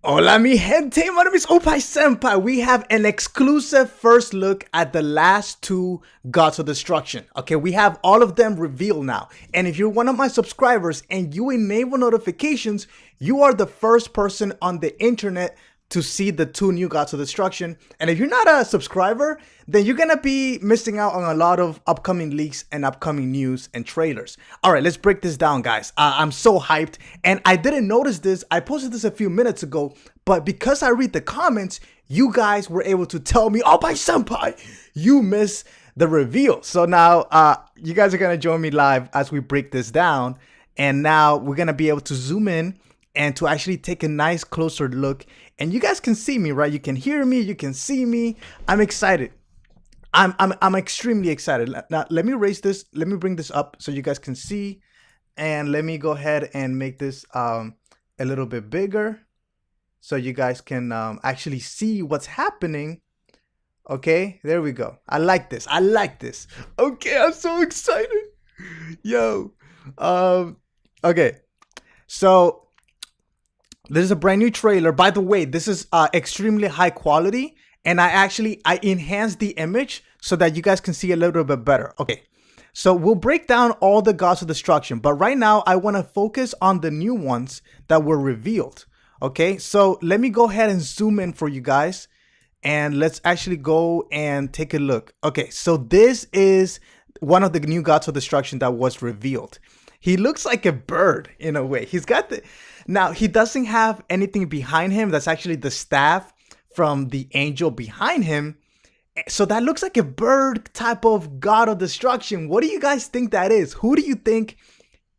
Hola mi gente, my name is Opai Senpai. We have an exclusive first look at the last two Gods of Destruction. Okay, we have all of them revealed now. And if you're one of my subscribers and you enable notifications, you are the first person on the internet to see the two new Gods of Destruction. And if you're not a subscriber, then you're gonna be missing out on a lot of upcoming leaks and upcoming news and trailers. All right, let's break this down, guys. I'm so hyped, and I didn't notice this. I posted this a few minutes ago, but because I read the comments, you guys were able to tell me, "Oh, my senpai, you missed the reveal." So now, you guys are gonna join me live as we break this down, and now we're gonna be able to zoom in and to actually take a nice closer look. And you guys can see me, right? You can hear me, you can see me. I'm excited. I'm extremely excited. Now let me raise this. Let me bring this up so you guys can see, and let me go ahead and make this a little bit bigger so you guys can actually see what's happening. Okay, there we go. I like this. I like this. Okay, I'm so excited. Yo. Um. Okay. So this is a brand new trailer. By the way, this is extremely high quality, and I enhanced the image so that you guys can see a little bit better. Okay, so we'll break down all the Gods of Destruction, but right now I want to focus on the new ones that were revealed. Okay, so let me go ahead and zoom in for you guys, and let's actually go and take a look. Okay, so this is one of the new Gods of Destruction that was revealed. He looks like a bird in a way. He's got the Now he doesn't have anything behind him. That's actually the staff from the angel behind him. So that looks like a bird type of God of Destruction. What do you guys think that is? Who do you think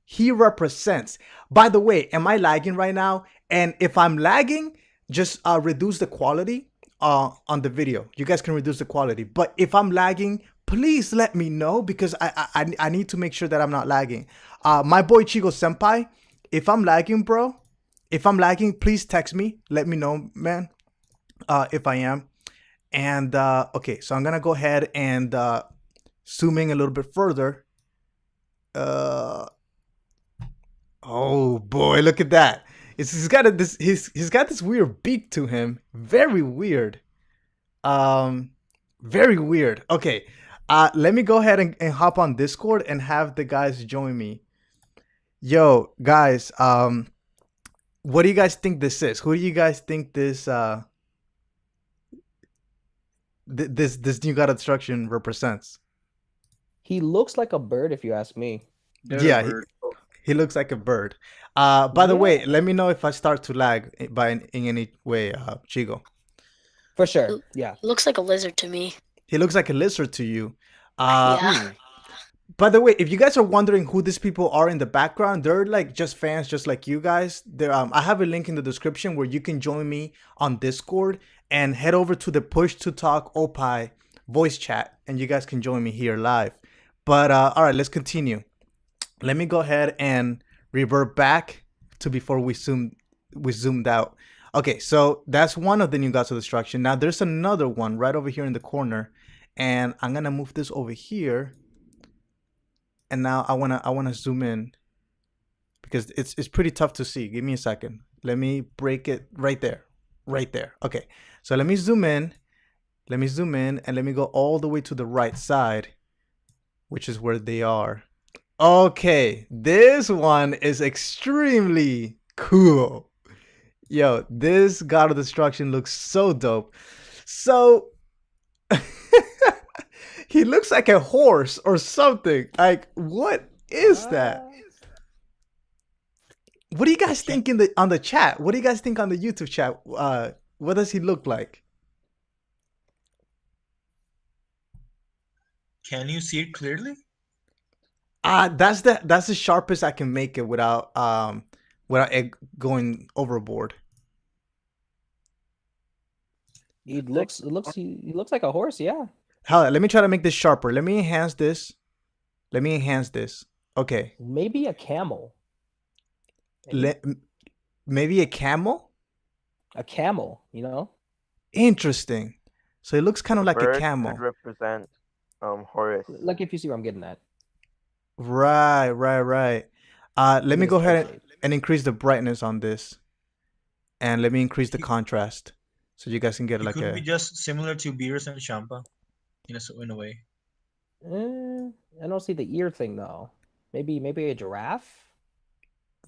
he represents? By the way, am I lagging right now? And if I'm lagging, just reduce the quality on the video. You guys can reduce the quality. But if I'm lagging, please let me know, because I need to make sure that I'm not lagging. My boy Chigo Senpai, if I'm lagging, bro, if I'm lagging, please text me. Let me know, man, if I am. And okay, so I'm gonna go ahead and zoom in a little bit further. Uh, oh boy, look at that! He's got this weird beak to him. Very weird. Um, very weird. Okay, let me go ahead and hop on Discord and have the guys join me. Yo, guys, what do you guys think this is? Who do you guys think this this new God of Destruction represents? He looks like a bird, if you ask me. They're a Yeah, bird. he looks like a bird. By the Yeah, way, let me know if I start to lag in any way, Chigo. for sure. L- Yeah. Looks like a lizard to me. He looks like a lizard to you. Uh, Yeah. Hmm. by the way, if you guys are wondering who these people are in the background, they're like just fans, just like you guys. They're, I have a link in the description where you can join me on Discord and head over to the Push to Talk Opie voice chat, and you guys can join me here live. But all right, let's continue. Let me go ahead and revert back to before we zoomed out. Okay, so that's one of the new Gods of Destruction. Now there's another one right over here in the corner, and I'm gonna move this over here. And now I wanna zoom in because it's pretty tough to see. Give me a second. Let me break it right there, right there. Okay, so let me zoom in. Let me zoom in and let me go all the way to the right side, which is where they are. Okay, this one is extremely cool. Yo, this God of Destruction looks so dope. So he looks like a horse or something. Like, what is that? Ah. What do you guys think on the chat? What do you guys think on the YouTube chat? What does he look like? Can you see it clearly? That's the sharpest I can make it without it going overboard. He looks like a horse. Yeah. Hell, let me try to make this sharper. Let me enhance this. Let me enhance this. Okay. Maybe a camel. Maybe Let, maybe a camel? a camel. You know. Interesting. So it looks kind of like a Bird camel. could represent Horus. Like if you see where I'm getting at. Right. Let me Give go me a ahead shade. and increase the brightness on this. and let me increase the contrast so you guys can get It like could be a. just similar to Beerus and Champa, in a way. I don't see the ear thing though. Maybe a giraffe.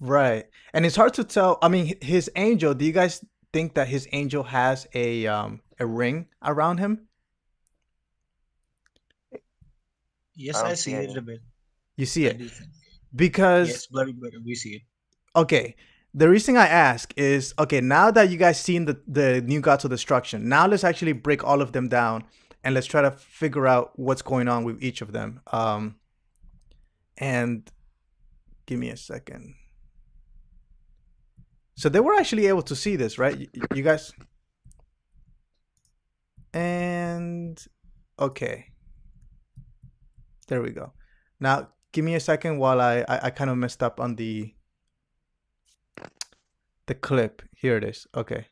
Right. And it's hard to tell. I mean, his angel, do you guys think that his angel has a ring around him? Yes, I I don't see see it any. a bit. You see I it do think. because Yes, bloody, we see it. okay, the reason I ask is okay, now that you guys seen the new gods of destruction, now let's actually break all of them down and let's try to figure out what's going on with each of them. And give me a second. So they were actually able to see this, right? You guys. And okay. There we go. Now give me a second while I kind of messed up on the clip. Here it is. Okay.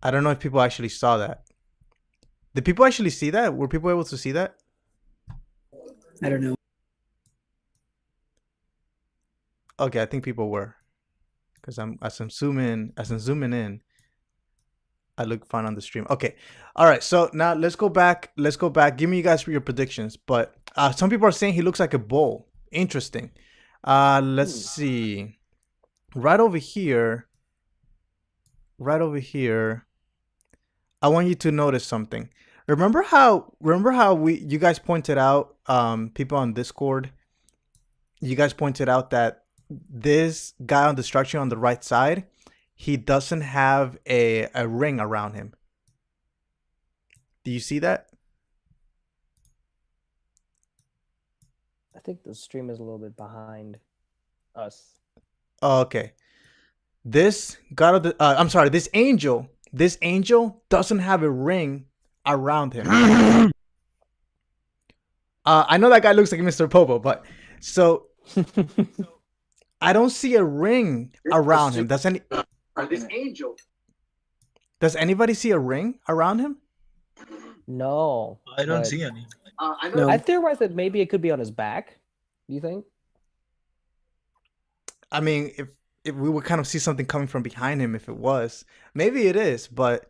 I don't know if people actually saw that. Did people actually see that? Were people able to see that? I don't know. Okay, I think people were. Because as I'm zooming in, I look fine on the stream. Okay. All right. So now let's go back. Give me you guys your predictions. But some people are saying he looks like a bull. Interesting. Let's see. Right over here. I want you to notice something. Remember how you guys pointed out, people on Discord, you guys pointed out that this guy on destruction on the right side, he doesn't have a ring around him. Do you see that? I think the stream is a little bit behind us. Oh, okay. This god of the this angel doesn't have a ring around him. I know that guy looks like Mr. Popo, but so I don't see a ring around him. Does anybody see a ring around him? No, I don't but see any. No. I theorized that maybe it could be on his back. Do you think? I mean, if we would kind of see something coming from behind him, if it was, maybe it is, but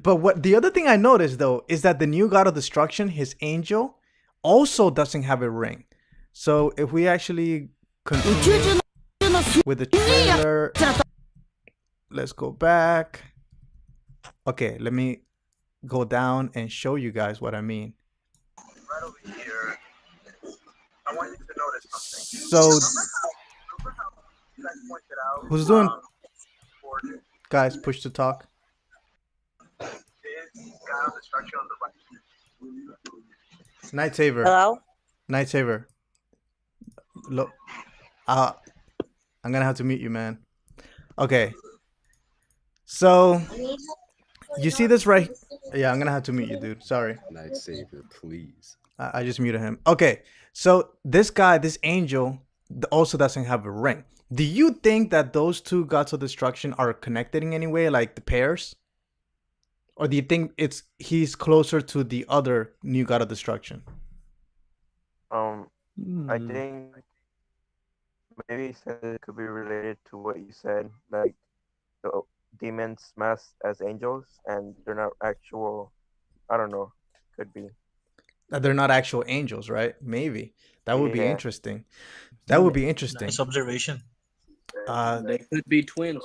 what the other thing I noticed though is that the new god of destruction, his angel, also doesn't have a ring. So if we actually continue with the trailer, let's go back. Okay, let me go down and show you guys what I mean. Right over here, I want you to notice something. So, who's doing? Guys, push to talk. Night Saver. Hello? Night Saver. Look, I'm gonna have to mute you, man. Okay. So, you see this right? Yeah, I'm gonna have to mute you, dude. Sorry. Night Savior, please. I just muted him. Okay. So this guy, this angel, also doesn't have a ring. Do you think that those two gods of destruction are connected in any way, like the pairs? Or do you think he's closer to the other new god of destruction? I think maybe it could be related to what you said, like the demons masked as angels, and they're not actual. I don't know. Could be. That they're not actual angels, right? Maybe. That would be Yeah. interesting. That would be interesting. Nice observation. They could be twins.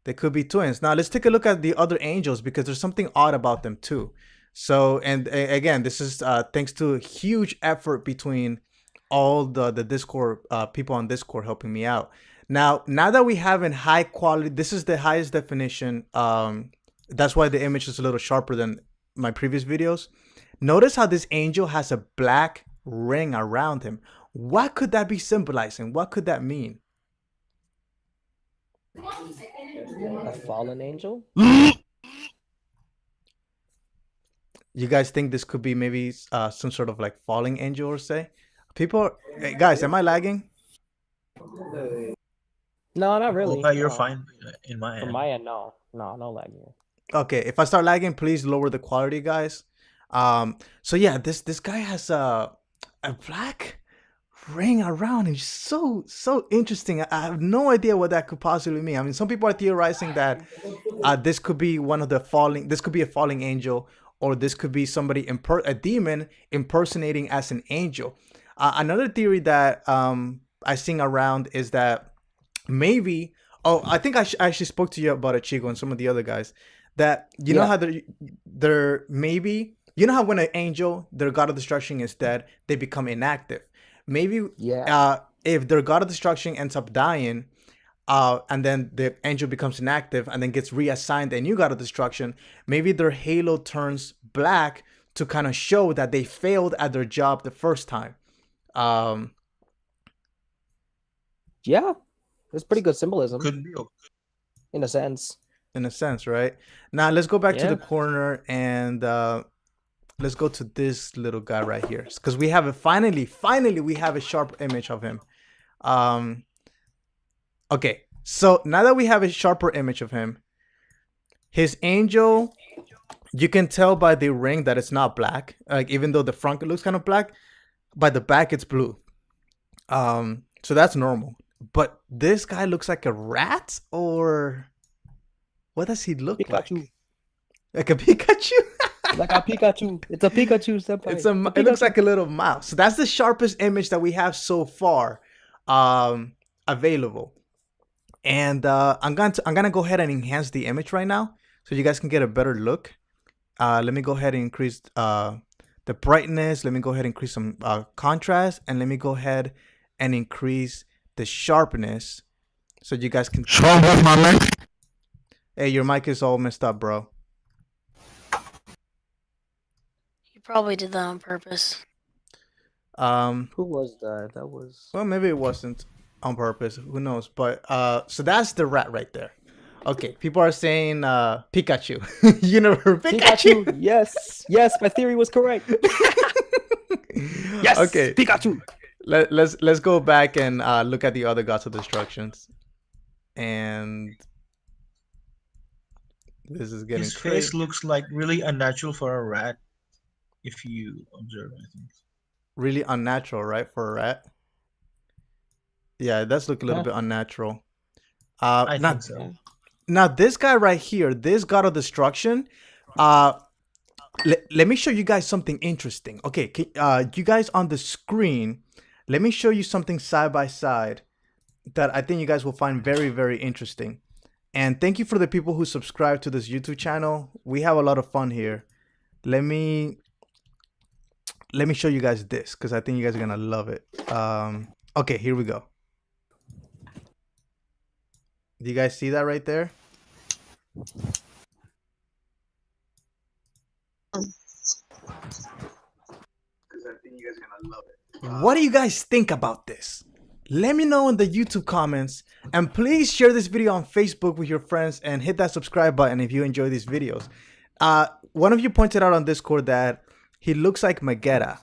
They could be twins. Now let's take a look at the other angels because there's something odd about them too. So, and again, this is thanks to a huge effort between all the Discord people on Discord helping me out. Now that we have in high quality, this is the highest definition. That's why the image is a little sharper than my previous videos. Notice how this angel has a black ring around him. What could that be symbolizing? What could that mean? A fallen angel? You guys think this could be maybe some sort of like falling angel or say? People, hey, guys, am I lagging? No, not really. Okay, you're No. fine in my From end. my end, no lag here. Okay, if I start lagging, please lower the quality, guys. So yeah, this guy has a black ring around him. So interesting. I have no idea what that could possibly mean. I mean, some people are theorizing that this could be this could be a falling angel, or this could be somebody a demon impersonating as an angel. Another theory that I seen around is that maybe, I think I actually spoke to you about it, Chico, and some of the other guys, that you know how they're maybe, you know how when an angel, their god of destruction, is dead, they become inactive. Maybe if their god of destruction ends up dying, and then the angel becomes inactive and then gets reassigned a new god of destruction, maybe their halo turns black to kind of show that they failed at their job the first time. Yeah, there's pretty good symbolism Could be. in a sense. In a sense, right? Now let's go back to Yeah. the corner and let's go to this little guy right here, because we have finally we have a sharp image of him. Okay, so now that we have a sharper image of him, his angel, you can tell by the ring that it's not black. Like, even though the front looks kind of black, by the back it's blue. So that's normal. But this guy looks like a rat, or what does he look Pikachu. like? Like a Pikachu? Like a Pikachu. It's a Pikachu, senpai. It looks like a little mouse. So that's the sharpest image that we have so far available. And I'm gonna go ahead and enhance the image right now so you guys can get a better look. Let me go ahead and increase the brightness. Let me go ahead and increase some contrast, and let me go ahead and increase the sharpness so you guys can. Hey, your mic is all messed up, bro. You probably did that on purpose. Who was that? That was. Well, maybe it wasn't on purpose. Who knows? But so that's the rat right there. Okay, people are saying Pikachu. Pikachu. Yes, my theory was correct. Yes. Okay. Pikachu. Let's go back and look at the other gods of destructions. And this is getting His crazy. face looks like really unnatural for a rat, if you observe, I think. Really unnatural, right, for a rat? Yeah, it does look a little bit unnatural. I think so. Now, this guy right here, this god of destruction, let me show you guys something interesting. Okay, you guys on the screen, let me show you something side by side that I think you guys will find very, very interesting. And thank you for the people who subscribe to this YouTube channel. We have a lot of fun here. Let me show you guys this, because I think you guys are gonna love it. Okay, here we go. Do you guys see that right there? What do you guys think about this? Let me know in the YouTube comments, and please share this video on Facebook with your friends and hit that subscribe button if you enjoy these videos. One of you pointed out on Discord that he looks like Magetta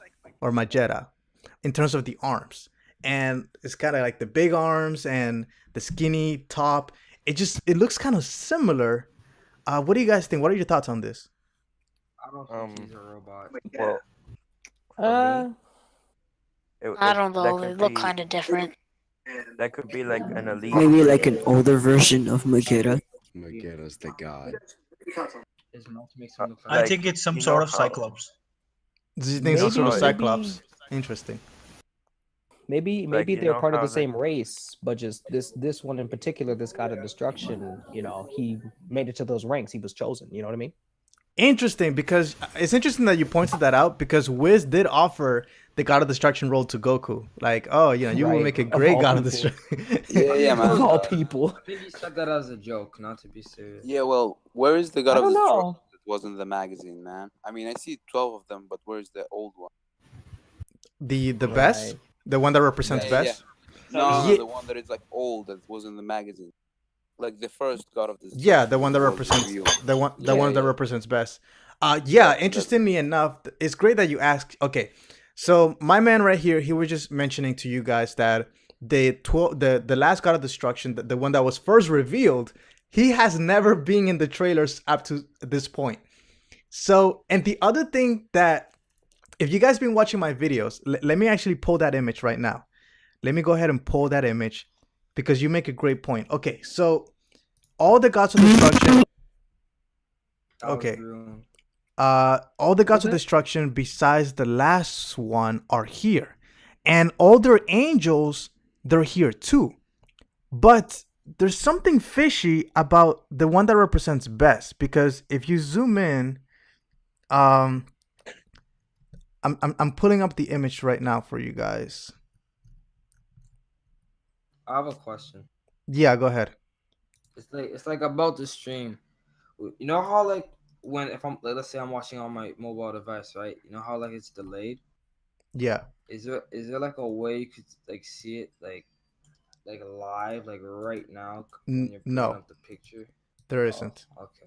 in terms of the arms, and it's kind of like the big arms and the skinny top. It looks kind of similar. What do you guys think? What are your thoughts on this? I don't think he's a robot. Well, for me, I don't that know. could They look be- kind of different. That could be like an elite. Maybe like an older version of Megara. Megara's the god. I think it's some you sort know of how- Cyclops. Do you think some sort of Maybe- Cyclops? Interesting. Maybe Like, you they're know part of how the they- same race, but just this one in particular, this god of destruction, he made it to those ranks. He was chosen. You know what I mean? Interesting, because it's interesting that you pointed that out, because Wiz did offer the God of Destruction role to Goku. Like, oh, you will Right, make a of great all God of people. Destruction. Yeah, man. Of all people. I think he said that as a joke, not to be serious. Yeah, well, where is the God I of don't Destruction know. that was in the magazine, man? I mean, I see 12 of them, but where's the old one? the best, Right. the one that represents Yeah, best. No, Yeah. the one that is like old that was in the magazine. Like the first God of Destruction. Yeah, the one that was represents revealed. the one Yeah, that yeah. represents best. Yeah, Yeah, interestingly enough, it's great that you asked. Okay, so my man right here, he was just mentioning to you guys that the last God of Destruction, the one that was first revealed, he has never been in the trailers up to this point. So, and the other thing that, if you guys been watching my videos, let me actually pull that image right now. Let me go ahead and pull that image because you make a great point. Okay, so all the gods of destruction. That was Okay. ruined. All the gods of destruction besides the last one are here. And all their angels, they're here too. But there's something fishy about the one that represents Bess, because if you zoom in, I'm pulling up the image right now for you guys. I have a question. Yeah, go ahead. It's like about the stream. You know how like when if I'm like, let's say I'm watching on my mobile device, right? You know how like it's delayed. Yeah. Is there like a way you could like see it like live like right now when you're putting No. up the picture? There Oh, isn't. okay.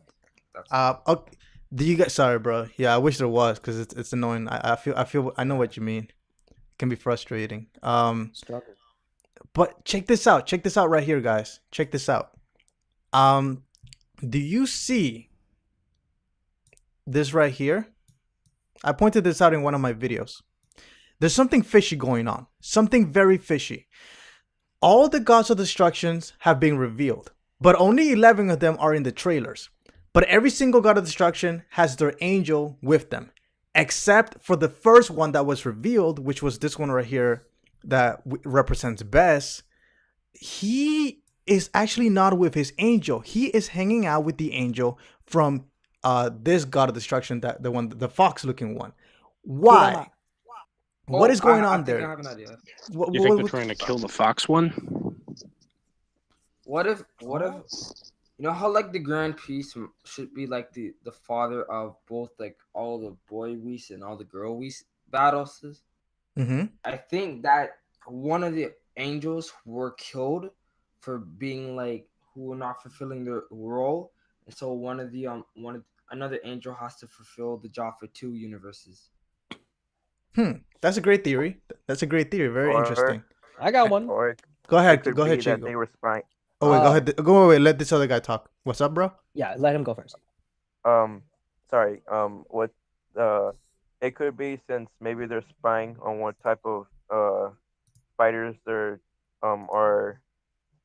That's Okay. Do you guys? Sorry, bro. Yeah, I wish there was because it's annoying. I know what you mean. It can be frustrating. Struggle. But check this out. Check this out right here, guys. Check this out. Do you see this right here? I pointed this out in one of my videos. There's something fishy going on. Something very fishy. All the gods of destructions have been revealed, but only 11 of them are in the trailers. But every single god of destruction has their angel with them, except for the first one that was revealed, which was this one right here that represents Bess. He is actually not with his angel. He is hanging out with the angel from this god of destruction, that the fox looking one. Why? What is going on I think there? I have an idea. You think they're trying to kill the fox one? What if you know how like the Grand Peace should be like the father of both like all the boy Whis and all the girl Whis battles? Mm-hmm. I think that one of the angels were killed for being like who were not fulfilling their role, and so another angel has to fulfill the job for two universes. That's a great theory. That's a great theory. Very Or- interesting. I got one. Or Go it ahead. could Go ahead, be that Chico. they were spying. Oh wait, go ahead. Go away. Let this other guy talk. What's up, bro? Yeah, let him go first. Sorry. What it could be, since maybe they're spying on what type of fighters they're are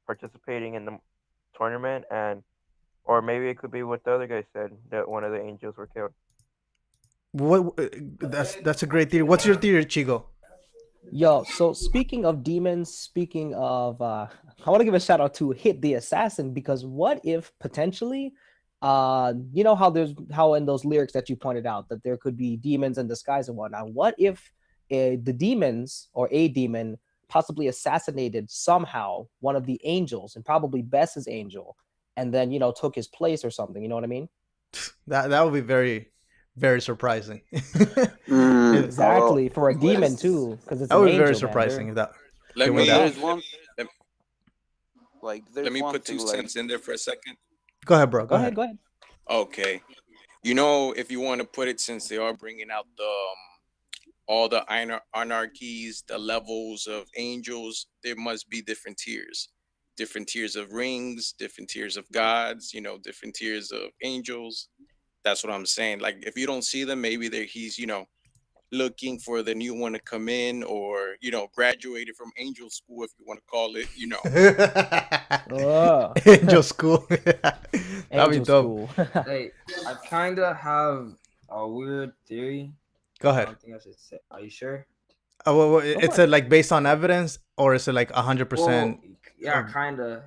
participating in the tournament, or maybe it could be what the other guy said, that one of the angels were killed. What? That's a great theory. What's your theory, Chico? Yo, so speaking of demons, speaking of, I want to give a shout out to Hit the Assassin, because what if potentially, you know how in those lyrics that you pointed out that there could be demons in disguise and whatnot. What if the demons or a demon possibly assassinated somehow one of the angels, and probably Bess's angel, and then took his place or something? You know what I mean? That would be very, very surprising. Exactly, for a demon too, because it's That an would be angel, very man. surprising if that. Let went me. out. There's one. There's Let me one put two thing, like, cents in there for a second. Go ahead, bro. Go ahead, go ahead. Okay. You know, if you want to put it, since they are bringing out the all the anarchies, the levels of angels, there must be different tiers of rings, different tiers of gods, different tiers of angels. That's what I'm saying. Like, if you don't see them, maybe he's looking for the new one to come in, or graduated from angel school, if you want to call it. Angel school. That'd be Angel dope. school. Hey, I kind of have a weird theory. Go I ahead. don't think I should say. Are you sure? Oh, it's a like based on evidence, or is it like 100%? Well, yeah, kind of.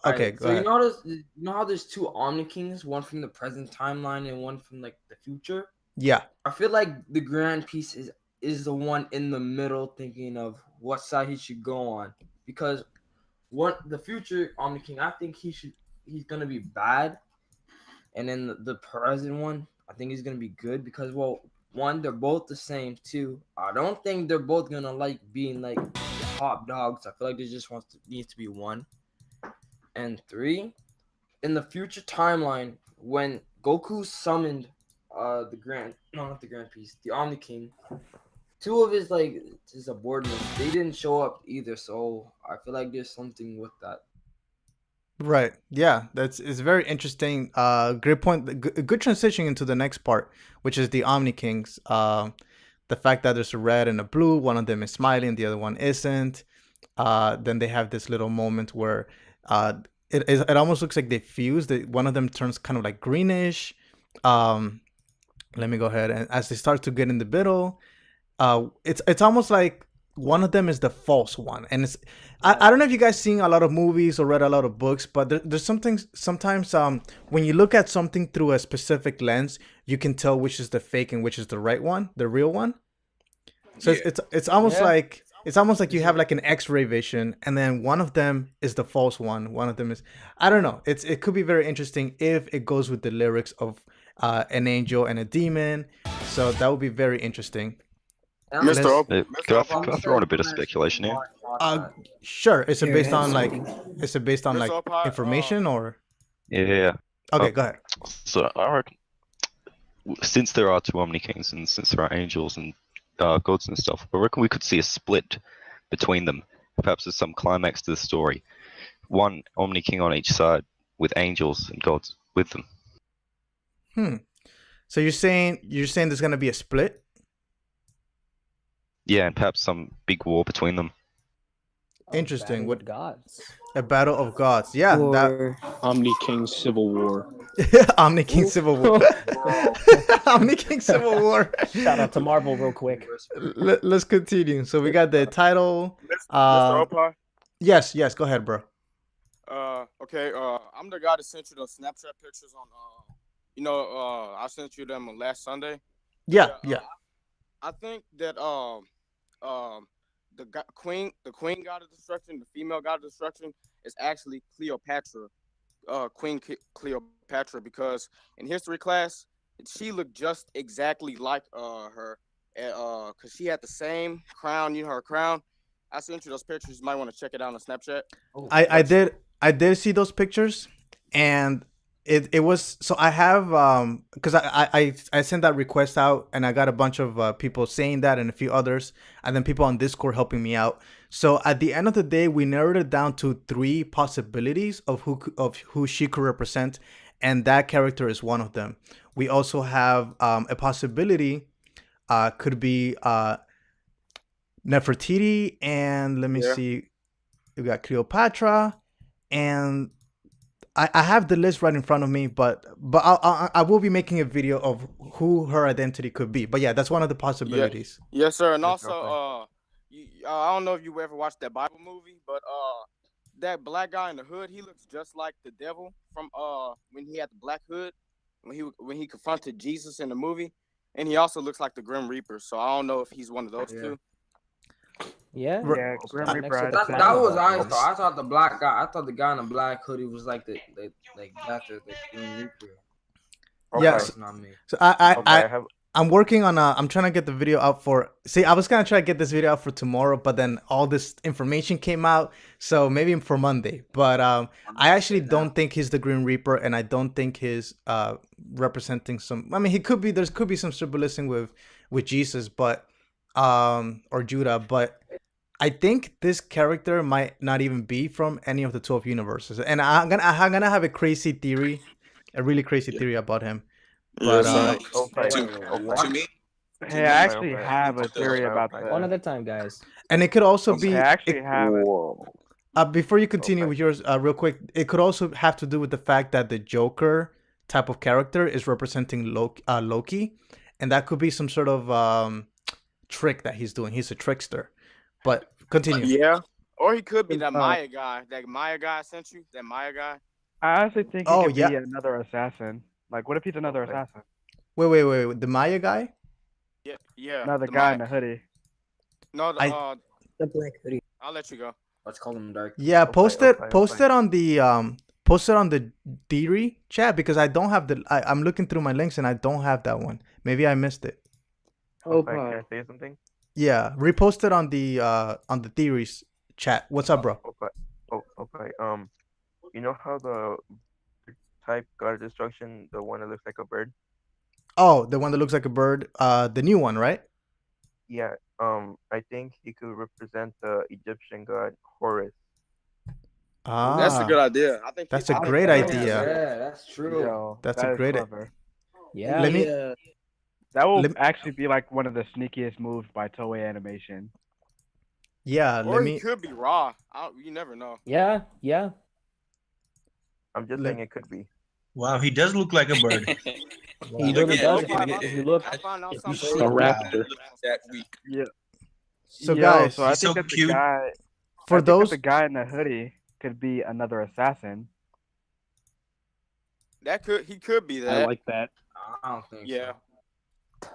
Okay, go so ahead. you know how there's two Omni Kings, one from the present timeline and one from like the future. Yeah. I feel like the Grand Peace is the one in the middle, thinking of what side he should go on, because the future Omni King, I think he's gonna be bad, and then the present one, I think he's gonna be good, because one, they're both the same. Two, I don't think they're both gonna like being like top dogs. I feel like there just needs to be one. And three, in the future timeline, when Goku summoned the Omni King, two of his subordinates, they didn't show up either. So I feel like there's something with that. Right. Yeah. It's very interesting. Great point. Good transition into the next part, which is the Omni Kings. The fact that there's a red and a blue. One of them is smiling, the other one isn't. then they have this little moment where it almost looks like they fuse. One of them turns kind of like greenish. Let me go ahead, and as they start to get in the middle, it's almost like one of them is the false one, and I don't know if you guys seen a lot of movies or read a lot of books, but there's sometimes when you look at something through a specific lens, you can tell which is the fake and which is the right one, the real one. So it's almost like you have like an X-ray vision, and then one of them is the false one. One of them is, I don't know. It could be very interesting if it goes with the lyrics of an angel and a demon. So that would be very interesting. Mr. Can I throw in a bit of speculation here? Sure. Is it Yeah, based on Mr. like Opar, information or? Yeah. Okay, go ahead. So I reckon, since there are two Omni Kings and since there are angels and gods and stuff, I reckon we could see a split between them. Perhaps there's some climax to the story. One Omni King on each side with angels and gods with them. So you're saying there's gonna be a split? Yeah, and perhaps some big war between them. Interesting. What gods? A battle of gods. Yeah, Or Omni King Civil War. Omni King Civil War. Omni King Civil War. Shout out to Marvel real quick. Let's continue. So we got the title. Mr. Opar. Yes, go ahead, bro. Okay. I'm the guy that sent you the Snapchat pictures on. I sent you them last Sunday. Yeah. I think that the queen god of destruction, the female god of destruction, is actually Cleopatra, Queen Cleopatra, because in history class she looked just exactly like her, because she had the same crown, her crown. I sent you those pictures. You might want to check it out on Snapchat. I did see those pictures, and it was, so I have because I sent that request out, and I got a bunch of people saying that and a few others, and then people on Discord helping me out. So at the end of the day, we narrowed it down to 3 possibilities of who she could represent, and that character is one of them. We also have a possibility could be Nefertiti, and let me see, we got Cleopatra, and I have the list right in front of me, but I will be making a video of who her identity could be. But yeah, that's one of the possibilities. Yes, sir. And also, I don't know if you ever watched that Bible movie, but that black guy in the hood, he looks just like the devil from when he had the black hood, when he confronted Jesus in the movie, and he also looks like the Grim Reaper. So I don't know if he's one of those two. Yeah, Grim Reaper. That was I thought. I thought the black guy. I thought the guy in the black hoodie was like the Grim Reaper. Yes. Not me. So I'm working on I'm trying to get the video out for. See, I was gonna try to get this video out for tomorrow, but then all this information came out, so maybe for Monday. But I actually don't think he's the Grim Reaper, and I don't think he's representing some. I mean, he could be. There could be some symbolism with Jesus, but or Judah, but I think this character might not even be from any of the 12 universes, and I'm gonna have a crazy theory, a really crazy theory about him. But to me, Hey, I actually have a theory about that. One at a time, guys. and it could also be. I actually have it. Before you continue with yours, real quick, it could also have to do with the fact that the Joker type of character is representing Loki, and that could be some sort of trick that he's doing. He's a trickster. But continue. Yeah, or he could be that Maya guy. That Maya guy I sent you. That Maya guy. I honestly think he could be another assassin. Like, what if he's another assassin? Wait. The Maya guy? Yeah. No, the guy in the hoodie. No, the black hoodie. I'll let you go. Let's call him Dark. Yeah, post it on the theory chat, because I don't have I'm looking through my links and I don't have that one. Maybe I missed it. Can I say something? Yeah, repost it on the theories chat. What's up, bro? Okay. You know how the type God of Destruction, the one that looks like a bird? Oh, the one that looks like a bird. The new one, right? Yeah. I think he could represent the Egyptian god Horus. Ah, that's a good idea. I think that's a great idea. Yeah, that's true. Yo, that's that a is great. clever. Yeah. Let me. That will actually be like one of the sneakiest moves by Toei Animation. Yeah, Or he could be Raw. You never know. Yeah, yeah. I'm just saying it could be. Wow, he does look like a bird. He really does. If you look, I found out if you something. see A it. raptor. That week. Yeah. So Yo, guys, so I He's think so that cute. the guy, for I think those that the guy in the hoodie could be another assassin. He could be I that. like that. I don't think Yeah.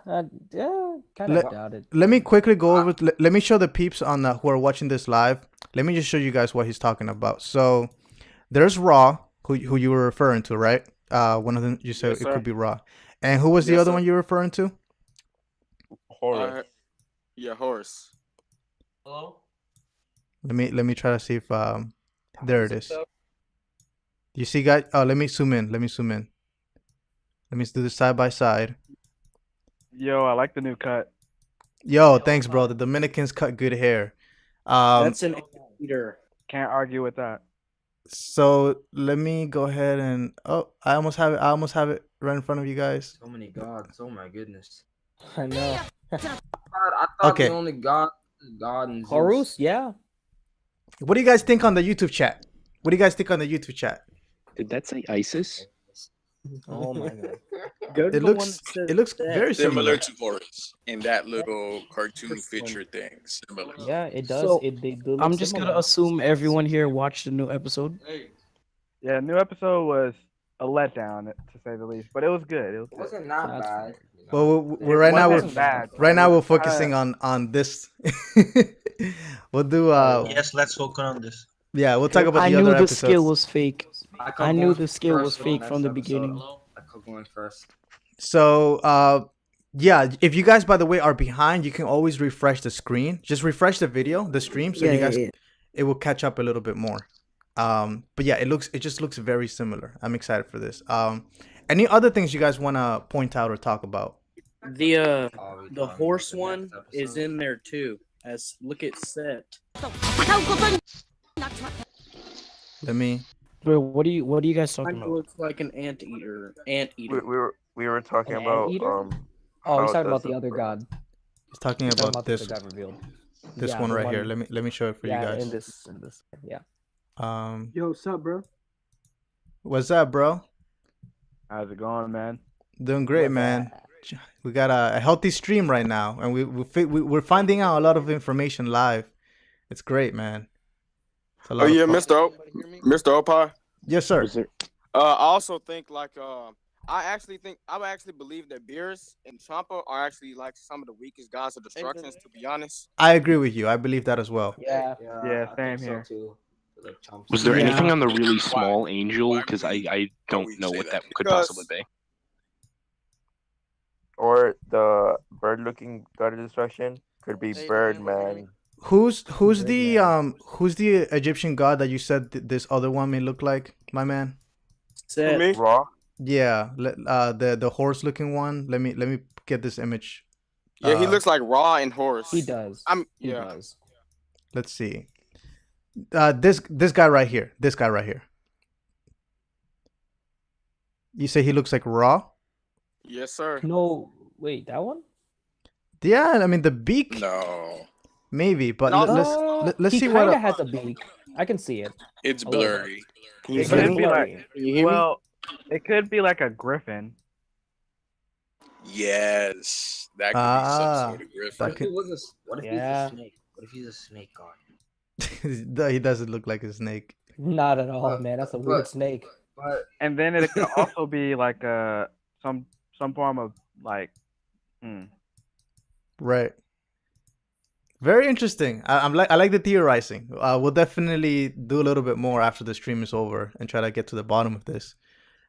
Yeah, kind of Let- doubt it. let me quickly go over. Let me show the peeps on who are watching this live. Let me just show you guys what he's talking about. So there's Raw, who you were referring to, right? One of them you said Yes, it sir. could be Raw, and who was the Yes, other sir. one you were referring to? Horus. Yeah, Horse. Hello? Let me try to see if there it is. You see, guys? Oh, let me zoom in. Let me do this side by side. Yo, I like the new cut. Yo, thanks, bro. The Dominicans cut good hair. That's an eater. Can't argue with that. So let me go ahead and I almost have it right in front of you guys. So many gods. Oh my goodness. I know. I thought Okay. the only god is God and Zeus. Horus, yeah. What do you guys think on the YouTube chat? What do you guys think on the YouTube chat? Did that say ISIS? Oh my god. Go to It the one looks that says it looks that. very Similar similar. to Horus in that little cartoon picture thing. Similar. Yeah, it does. So, They do look I'm just gonna similar. assume everyone here watched the new episode. Yeah, new episode was a letdown to say the least, but it was good. It was It good. wasn't that That's bad. Well, we're It right now wasn't we're bad, but right it now we're was kinda- focusing on this. We'll do Yes, let's focus on this. yeah, we'll talk about I the knew other the episodes. skill was fake. I I knew the skill was fake from the beginning. I could go in first. So, yeah, if you guys, by the way, are behind, you can always refresh the screen. Just refresh the video, the stream, so you guys, it will catch up a little bit more. But yeah, it just looks very similar. I'm excited for this. Any other things you guys want to point out or talk about? The horse one is in there too. As look at set. Let me. Bro, what are you guys talking Mine about? Looks like an anteater. We were talking An about anteater? Oh, how he's talking does about the other god. He's talking He's talking about the this other god revealed. this Yeah, one the right here. one- Let me show it for yeah, you guys. in this, yeah. Yo, what's up, bro? What's up, bro? How's it going, man? Doing great, man. We got a healthy stream right now, and we're finding out a lot of information live. It's great, man. It's a lot Oh of yeah, fun. Mr. Opie. Yes, sir. I also think I actually believe that Beerus and Champa are actually like some of the weakest gods of destructions. To be honest. I agree with you. I believe that as well. Yeah. Yeah, same here. Was there Yeah. anything on the really small angel? Because I don't know what that could possibly be. Or the bird-looking god of destruction could be Birdman. Who's the Egyptian god that you said this other one may look like, my man? Set. Me? Raw. Yeah, the horse looking one. Let me get this image. Yeah, he looks like Raw and Horus. He does. He Yeah. does. Let's see. This guy right here. This guy right here. You say he looks like Raw? Yes, sir. No, wait, that one? Yeah, I mean the beak. No, Maybe, but No. let's he see what. kinda has a beak. I can see it. it's A little bit. blurry. It But it's could be blurry. like, Can you hear me? well, it could be like a griffin. Yes, that could Ah, be some sort of griffin. What if he was what if Yeah. he's a snake? What if he's a snake god? He doesn't look like a snake. Not at all, man. That's a weird snake. But And then it could also be like some form of like, Right. Very interesting. I like the theorizing. We'll definitely do a little bit more after the stream is over and try to get to the bottom of this.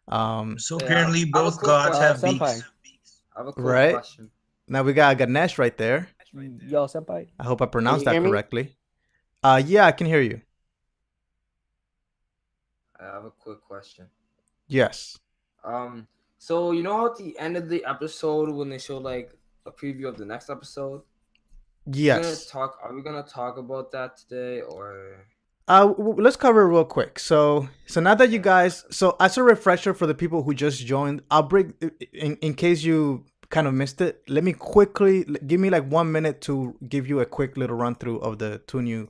So Yeah, apparently I have a both quick gods have Senpai. beaks. I have a quick Right. question. Now we got Ganesh right there. Yo, senpai. I hope I pronounced you that hear me? correctly. Yeah, I can hear you. I have a quick question. Yes. So you know how at the end of the episode when they show like a preview of the next episode? Yes. Are we gonna talk about that today or? Let's cover it real quick. So now that you guys, so as a refresher for the people who just joined, I'll break in case you kind of missed it, let me quickly give me like 1 minute to give you a quick little run through of the two new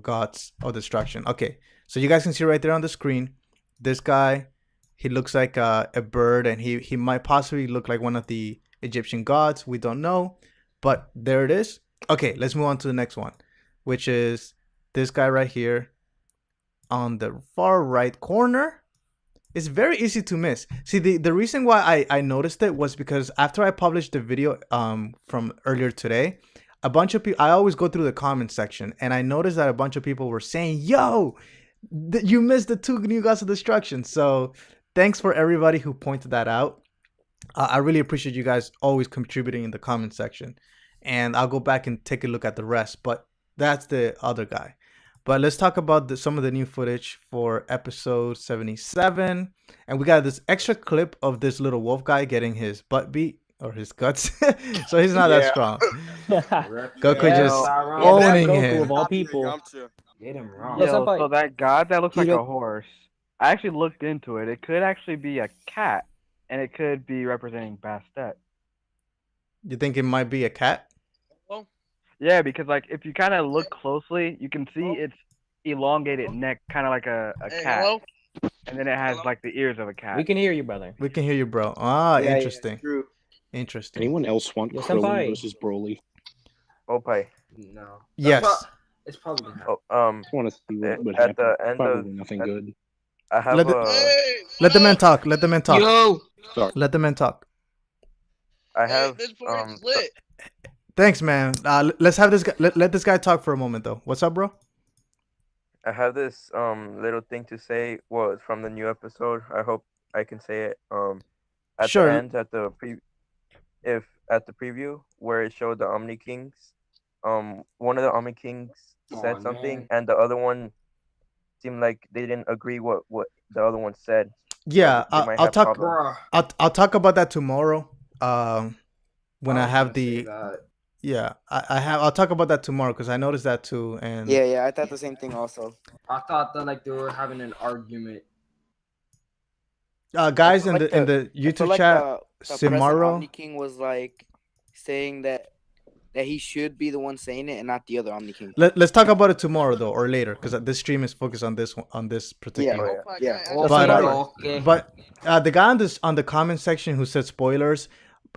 gods of destruction. Okay, so you guys can see right there on the screen, this guy, he looks like a bird, and he might possibly look like one of the Egyptian gods. We don't know, but there it is. Okay, let's move on to the next one, which is this guy right here on the far right corner. It's very easy to miss. See, the reason why I noticed it was because after I published the video from earlier today, a bunch of people, I always go through the comment section, and I noticed that a bunch of people were saying, yo, you missed the two new gods of destruction. So thanks for everybody who pointed that out. I really appreciate you guys always contributing in the comment section, and I'll go back and take a look at the rest, but that's the other guy. But let's talk about some of the new footage for episode 77. And we got this extra clip of this little wolf guy getting his butt beat, or his guts. So he's not that strong. Goku just owning him. Of all people. Get him wrong. Yo, so that god that looks like a horse, I actually looked into it. It could actually be a cat, and it could be representing Bastet. You think it might be a cat? Yeah, because like if you kind of look closely, you can see its elongated neck, kind of like a cat, and then it has like the ears of a cat. We can hear you, brother. We can hear you, bro. Ah, Yeah, interesting. Interesting. Anyone else want Yes, Krillin senpai. versus Broly? Opie. No. Yes. It's probably gonna Oh, happen. I want to see what would at happen. the end Probably of nothing good. I have Let the men talk. Let the men talk. Yo! Sorry. Let the men talk. I have Thanks, man. Let's have this guy. Let this guy talk for a moment, though. What's up, bro? I have this little thing to say. Well, it's from the new episode. I hope I can say it. At Sure. the end, at the preview where it showed the Omni Kings, one of the Omni Kings said something, man. and the other one seemed like they didn't agree what the other one said. Yeah, They might I'll have talk. problems. I'll talk about that tomorrow. When I was have gonna say the that. yeah, I'll talk about that tomorrow because I noticed that too. And Yeah, I thought the same thing also. I thought that like they were having an argument. guys I in feel the like YouTube chat, present Simaro. Omni King was like saying that he should be the one saying it and not the other Omni King. Let's talk about it tomorrow though, or later, because this stream is focused on this one, on this particular. Yeah. But the guy on the comment section who said spoilers,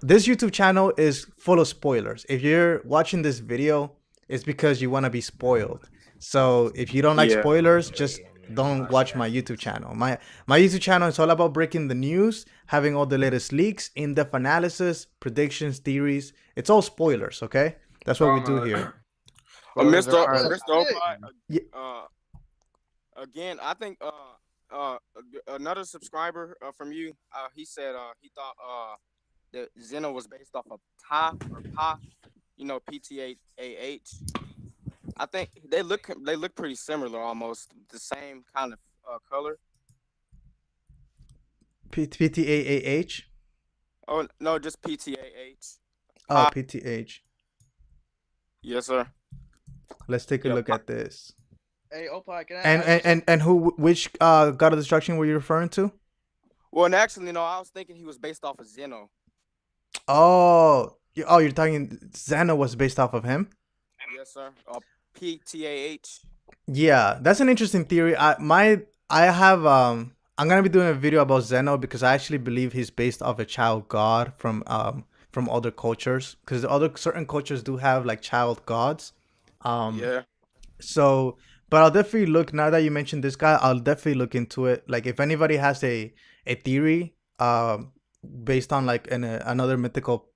this YouTube channel is full of spoilers. If you're watching this video, it's because you want to be spoiled. So if you don't like spoilers, just don't watch my YouTube channel. My YouTube channel is all about breaking the news, having all the latest leaks, in-depth analysis, predictions, theories. It's all spoilers, okay? That's what we do here. Mr. Opie, again, I think another subscriber from you, he said he thought that Zeno was based off of Ta or Pa, PTAH. I think they look pretty similar, almost the same kind of color. PTAAH? Oh no, just PTAH. Oh, PTH. Yes, sir. Let's take a look at this. Hey, Opie, can I And which God of Destruction were you referring to? Well, and actually, no, I was thinking he was based off of Zeno. Oh, you're talking Zeno was based off of him? Yes, sir. PTAH. Yeah, that's an interesting theory. I'm gonna be doing a video about Zeno because I actually believe he's based off a child god from other cultures, because certain cultures do have like child gods. Yeah. So, but I'll definitely look, now that you mentioned this guy, I'll definitely look into it. Like if anybody has a theory based on like another mythical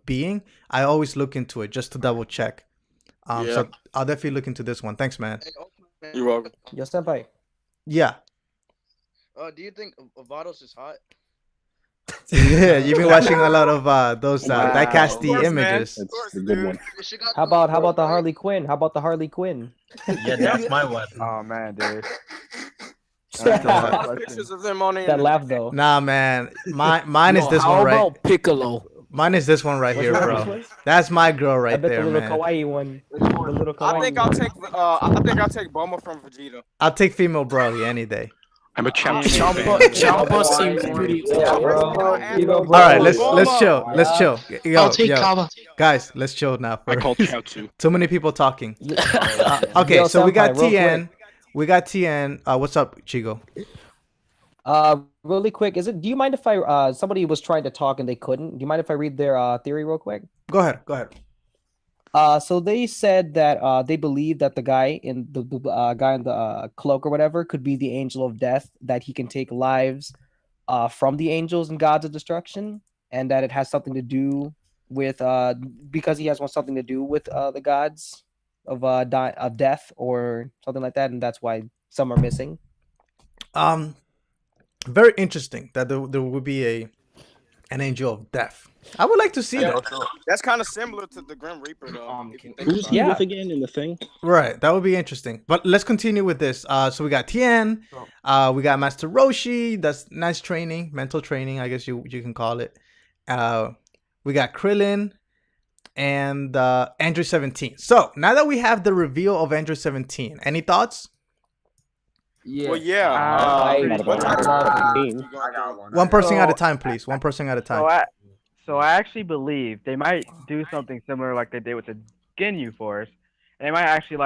being, I always look into it just to double check. So I'll definitely look into this one. Thanks, man. You're welcome. Yo, senpai. Yeah. do you think Vados is hot? Yeah, you've been watching a lot of those diecasty images. That's a good one. How about the Harley Quinn? How about the Harley Quinn? Yeah, that's my one. Oh man, dude. Pictures of them on the That laugh though. Nah, man. Mine is this one right. Piccolo? Mine is this one right here, bro. That's my girl I right bet there, the little man. kawaii one. The little kawaii I think I'll take Bulma from Vegeta. I'll take female Broly any day. I'm a Chaozu Chaozu fan. seems pretty. All right, let's chill. Let's chill. Yo, I'll take yo. Kaba. Guys, let's chill now. I call First. Chaozu. Too many people talking. Okay, Yo, so we got Senpai, real TN. We got TN. What's up, Chigo? Really quick, do you mind if I somebody was trying to talk and they couldn't? Do you mind if I read their theory real quick? Go ahead. Go ahead. So they said that they believe that the guy in the cloak or whatever could be the angel of death, that he can take lives from the angels and gods of destruction, and that it has something to do with because he has something to do with the gods of death or something like that, and that's why some are missing. Very interesting that there would be an angel of death. I would like to see that. That's kind of similar to the Grim Reaper, though. if you think Who's about he it. with again in the thing? Right, that would be interesting. But let's continue with this. So we got Tien, we got Master Roshi. That's nice training, mental training, I guess you can call it. We got Krillin and Android 17. So now that we have the reveal of Android 17, any thoughts? Yeah. Well, yeah. One person at a time, please. One person at a time. So I actually believe they might do something similar like they did with the Ginyu Force, and they might actually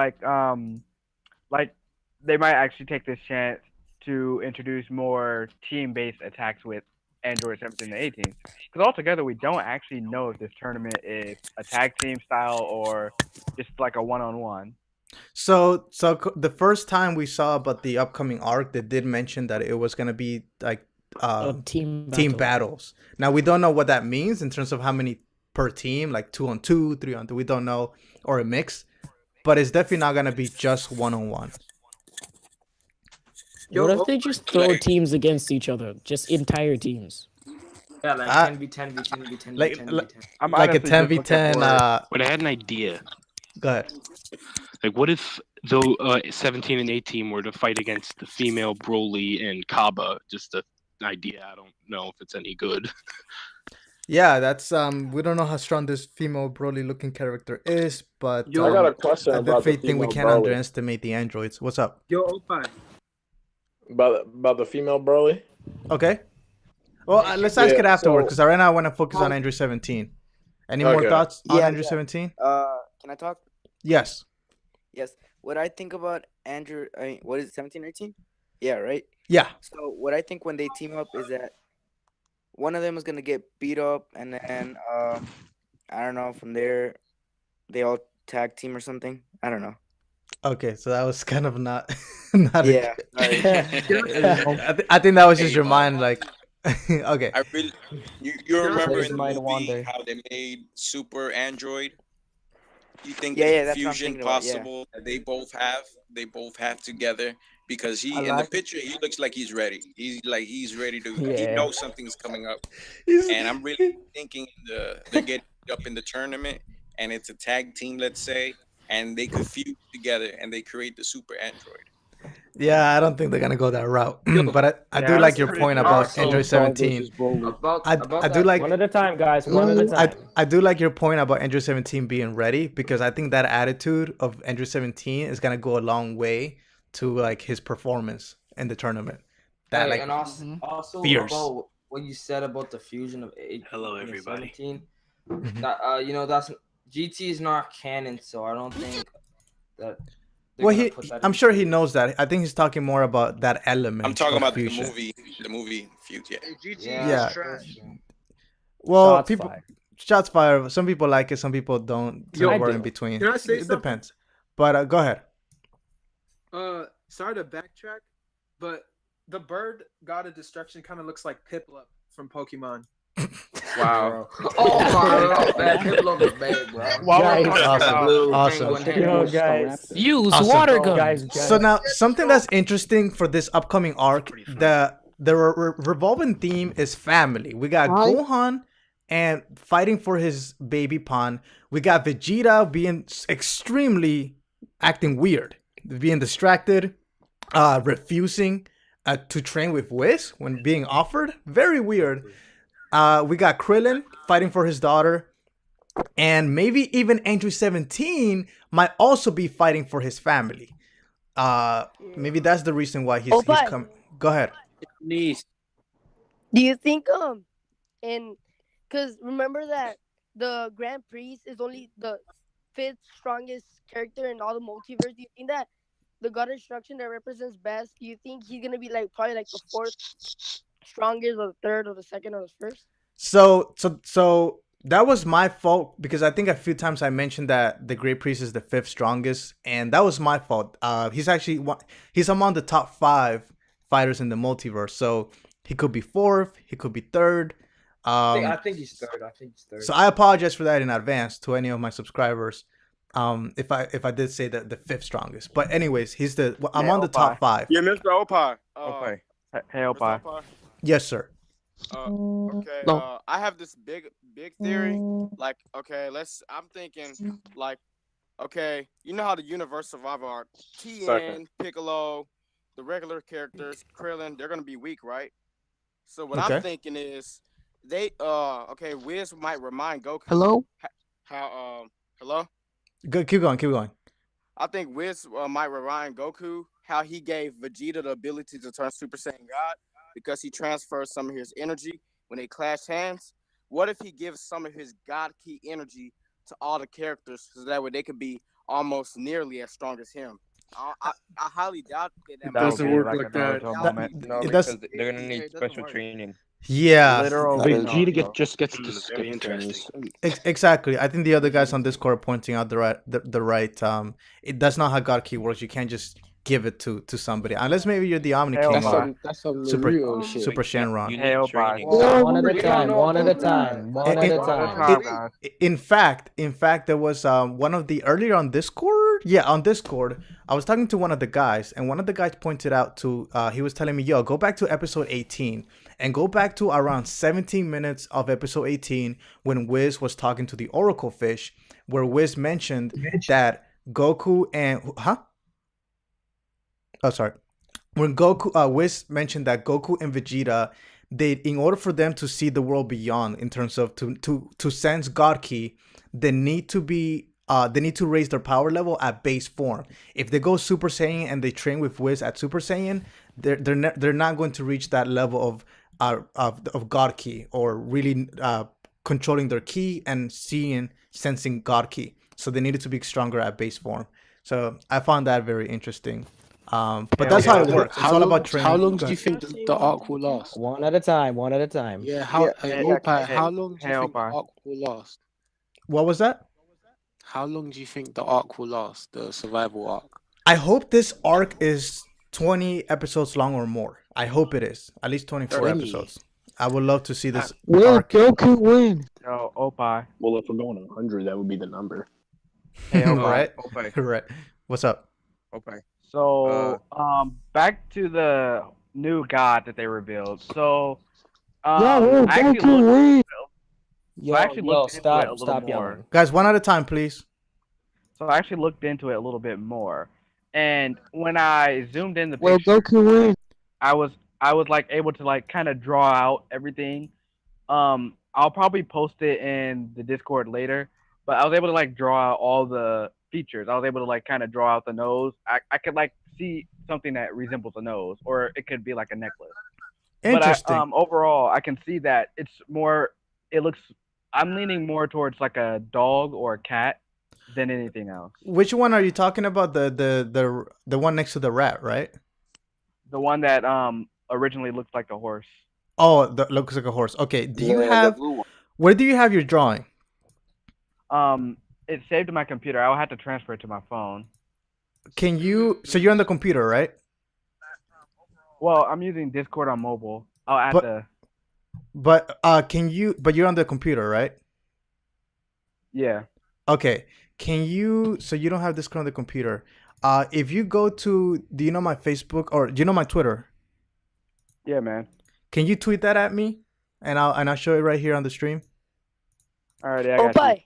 they might actually take this chance to introduce more team-based attacks with Android 17 and 18. Because altogether, we don't actually know if this tournament is a tag team style or just like a one-on-one. So the first time we saw about the upcoming arc, they did mention that it was gonna be like team battles. Now we don't know what that means in terms of how many per team, like 2-on-2, 3-on-2. We don't know, or a mix, but it's definitely not gonna be just 1-on-1. What if they just throw teams against each other, just entire teams? Yeah, like 10v10, v10, v10, Like, v10, like, v10. like a 10v10. But I had an idea. Go ahead. Like, what if 17 and 18 were to fight against the female Broly and Kaba? Just an idea. I don't know if it's any good. Yeah, that's we don't know how strong this female Broly looking character is, but I got a question I about the definitely think we female can't Broly. underestimate the androids. What's up? Yo, Opie. About the female Broly. Okay. Well, let's ask Yeah, it afterward so- because right now I want to focus on Android 17. Any more Okay. thoughts on Yeah, Android yeah. 17? Can I talk? Yes. Yes. What I think about Andrew, what is it, 17 or 18? Yeah, right? Yeah. So what I think when they team up is that one of them is gonna get beat up, and then I don't know. From there, they all tag team or something. I don't know. Okay, so that was kind of not. not Yeah, I think that was just your mind, like. Okay. I really, you remember His in the mind movie wander. how they made Super Android? You think Yeah, the yeah, that's what I'm fusion thinking about, yeah. possible that they both have together? Because I in the like it. picture he looks like he's ready. He's ready to. He Yeah. knows something's coming up, and I'm really thinking they're getting up in the tournament, and it's a tag team, let's say, and they could fuse together and they create the Super Android. Yeah, I don't think they're gonna go that route. But I do Yeah, like your point about Also, Android 17. I do like One at a time, guys. One at a time. I do like your point about Android 17 being ready, because I think that attitude of Android 17 is gonna go a long way to like his performance in the tournament. That Hey, like and also fierce. about what you said about the fusion of 18 Hello, and everybody. 17. Mhm. That that's GT is not canon, so I don't think that. they're Well, gonna put that I'm in. sure he knows that. I think he's talking more about that element. I'm talking of about fusion. the movie fuse. Yeah. GT Yeah. is trash. Well, Shots people fired. shots fired. Some people like it, some people don't. Yo, Somewhere I in do. between. Can I say it something? depends. But go ahead. Sorry to backtrack, but the bird god of destruction kind of looks like Piplup from Pokemon. Wow. Oh my god, man, people love the bag, bro. Guys, Awesome. Yo, guys. Use Awesome. water gun. Guys, So now something that's interesting for this upcoming arc, the revolving theme is family. We got Gohan and fighting for his baby Pan. We got Vegeta being extremely acting weird, being distracted, refusing to train with Whis when being offered. Very weird. We got Krillin fighting for his daughter, and maybe even Android 17 might also be fighting for his family. Maybe that's the reason why he's coming. Go ahead. Niece. Do you think and because remember that the Grand Priest is only the fifth strongest character in all the multiverse? Do you think that the God of Destruction that represents best? Do you think he's gonna be like probably like the fourth strongest, or the third, or the second, or the first? So that was my fault because I think a few times I mentioned that the Great Priest is the fifth strongest, and that was my fault. He's actually he's among the top 5 fighters in the multiverse, so he could be fourth, he could be third. I think he's third. I think he's third. So I apologize for that in advance to any of my subscribers. If I did say that the fifth strongest, but anyways, he's I'm on the top 5. Yeah, Mr. Opie. Hey, Opie. Yes, sir. Okay. I have this big theory. Like, okay, I'm thinking like, okay, you know how the universe survival are Tien, Piccolo, the regular characters, Krillin, they're gonna be weak, right? So what I'm thinking is Wiz might remind Goku. Hello? Hello? Good, keep going. I think Wiz might remind Goku how he gave Vegeta the ability to turn Super Saiyan God because he transfers some of his energy when they clash hands. What if he gives some of his God Ki energy to all the characters so that way they could be almost nearly as strong as him? I highly doubt that doesn't work like that. No, It because does- they're gonna need special training. Yeah, Vegeta just gets to skip turns. Exactly. I think the other guys on Discord are pointing out the right. That's not how God Ki works. You can't just give it to somebody unless maybe you're the Omni King. That's some Super Naruto shit. Super Shenron. You Hey, need Opie. training. One at a time. One at a time. One at a time. In fact, there was one of the earlier on Discord. Yeah, on Discord, I was talking to one of the guys, and one of the guys pointed out to. He was telling me, "Yo, go back to episode 18, and go back to around 17 minutes of episode 18 when Wiz was talking to the Oracle Fish, where Wiz mentioned that Goku and Oh, sorry. When Wiz mentioned that Goku and Vegeta, in order for them to see the world beyond, in terms of to sense God Ki, they need to raise their power level at base form. If they go Super Saiyan and they train with Wiz at Super Saiyan, they're not going to reach that level of God Ki, or really controlling their ki and sensing God Ki. So they needed to be stronger at base form. So I found that very interesting. But that's how it works. It's all about training. How long do you think the arc will last? One at a time. One at a time. Yeah. How long do you think the arc will last? What was that? How long do you think the arc will last? The survival arc. I hope this arc is 20 episodes long or more. I hope it is at least 24 20. episodes. I would love to see this Will arc. Goku win? Yo, Opie. Well, if we're going 100, that would be the number. Hey, Opie. Right? Opie. Right. What's up? Okay. So, back to the new god that they revealed. So, I actually looked into it a little more. Guys, one at a time, please. So I actually looked into it a little bit more, and when I zoomed in the Will picture, Goku win? I was like able to like kind of draw out everything. I'll probably post it in the Discord later, but I was able to like draw out all the features. I was able to like kind of draw out the nose. I could like see something that resembles a nose, or it could be like a necklace. Interesting. But overall, I can see that it's more. It looks. I'm leaning more towards like a dog or a cat than anything else. Which one are you talking about? The one next to the rat, right? The one that originally looked like a horse. Oh, that looks like a horse. Okay. Do you Yeah, the have? blue one. Where do you have your drawing? It's saved to my computer. I'll have to transfer it to my phone. Can you? So you're on the computer, right? Well, I'm using Discord on mobile. I'll add the. But can you? But you're on the computer, right? Yeah. Okay. Can you? So you don't have Discord on the computer. If you go to, do you know my Facebook or do you know my Twitter? Yeah, man. Can you tweet that at me, and I'll show it right here on the stream. All right, I got you.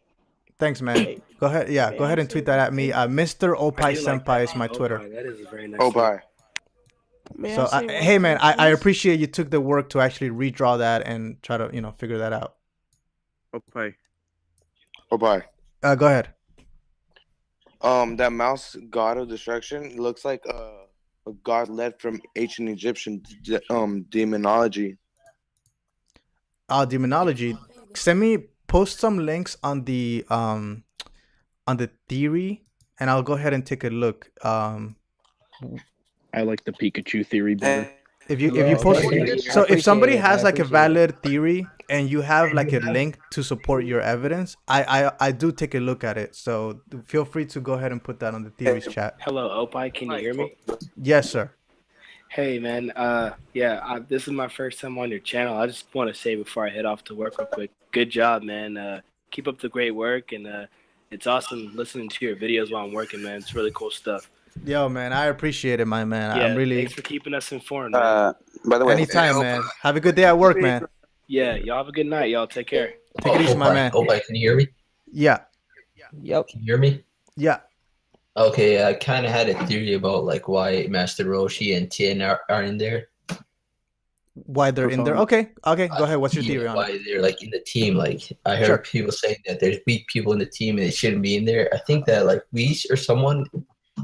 Thanks, man. Go ahead. Yeah, go ahead and tweet that at me. Mr. Opie Senpai is my Twitter. That is a very nice. Opie. So hey, man, I appreciate you took the work to actually redraw that and try to figure that out. Opie. Opie. Go ahead. That mouse god of destruction looks like a god led from ancient Egyptian demonology. Demonology. Post some links on the theory, and I'll go ahead and take a look. I like the Pikachu theory better. If you post, so if somebody has like a valid theory and you have like a link to support your evidence, I do take a look at it. So feel free to go ahead and put that on the theories chat. Hello, Opie. Can you hear me? Yes, sir. Hey, man. This is my first time on your channel. I just want to say before I head off to work real quick, good job, man. Keep up the great work, and it's awesome listening to your videos while I'm working, man. It's really cool stuff. Yo, man, I appreciate it, my man. Yeah, I'm really. thanks for keeping us informed, man. By the way, anytime, man. Have a good day at work, man. Yeah, y'all have a good night. Y'all take care. Take it easy, my man. Opie, can you hear me? Yeah. Yep. Can you hear me? Yeah. Okay, I kind of had a theory about like why Master Roshi and Tien are in there. Why they're in there? Okay, go ahead. What's your theory on why it? they're like in the team? Like I heard people saying that there's weak people in the team and they shouldn't be in there. I think that like Whis or someone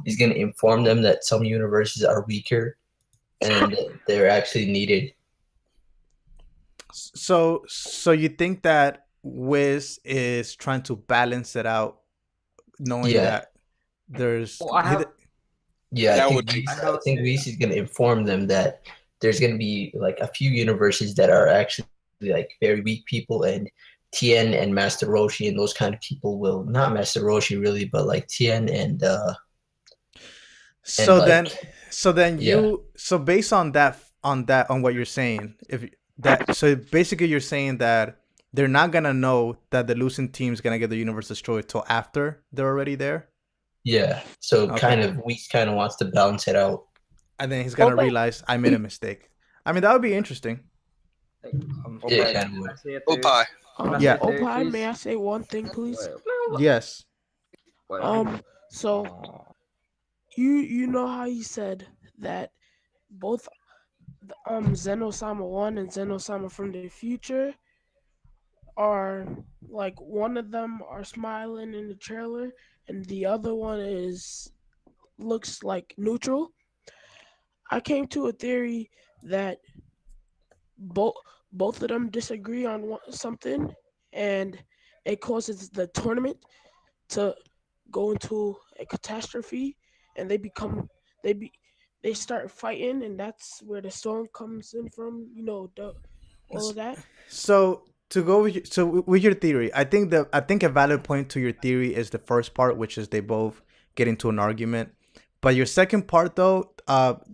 is gonna inform them that some universes are weaker and they're actually needed. So you think that Wiz is trying to balance it out, knowing that there's I think Whis is gonna inform them that there's gonna be like a few universes that are actually like very weak people, and Tien and Master Roshi and those kind of people will not Master Roshi really, but like Tien and So and, then based on what you're saying, so basically you're saying that they're not gonna know that the losing team is gonna get the universe destroyed till after they're already there. Yeah, so Whis kind of wants to balance it out, and then he's gonna realize I made a mistake. I mean, that would be interesting. Yeah, Yeah. Opie, may I say one thing, please? Yes. So you know how you said that both Zeno-sama 1 and Zeno-sama from the future are like, one of them are smiling in the trailer and the other one looks like neutral. I came to a theory that both of them disagree on something, and it causes the tournament to go into a catastrophe, and they start fighting, and that's where the song comes in from. All of that. So to go with your theory, I think a valid point to your theory is the first part, which is they both get into an argument. But your second part, though,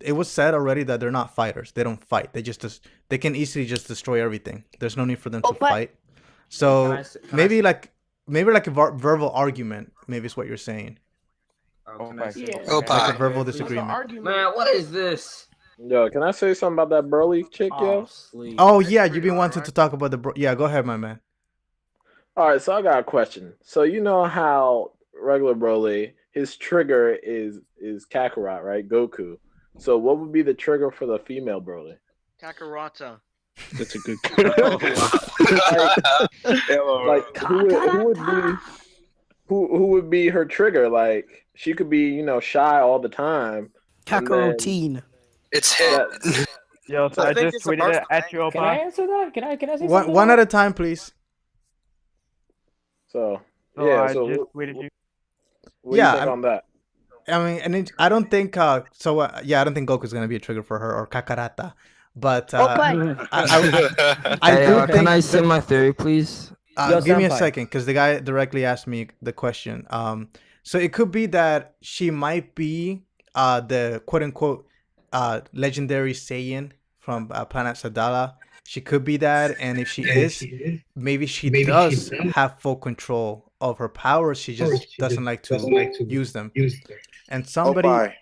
it was said already that they're not fighters. They don't fight. They can easily just destroy everything. There's no need for them to fight. So maybe like a verbal argument. Maybe is what you're saying. Like a verbal disagreement. Man, what is this? Yo, can I say something about that Broly chick, yo? Oh yeah, you've been wanting to talk about yeah, go ahead, my man. All right, so I got a question. So you know how regular Broly, his trigger is Kakarot, right? Goku. So what would be the trigger for the female Broly? Kakarota. That's a good. Who would be her trigger? Like she could be, shy all the time. Kakarotine. It's hit. Yo, so I just tweeted it at you, Opie. Can I answer that? Can I say something? One at a time, please. So I just tweeted you. What do you think on that? I mean, I don't think I don't think Goku's gonna be a trigger for her or Kakarata, but I do think. Can I say my theory, please? Give me a second, because the guy directly asked me the question. So it could be that she might be the quote unquote legendary Saiyan from Planet Sadala. She could be that, and if she is, maybe she does have full control of her powers. She just doesn't like to use them. And somebody,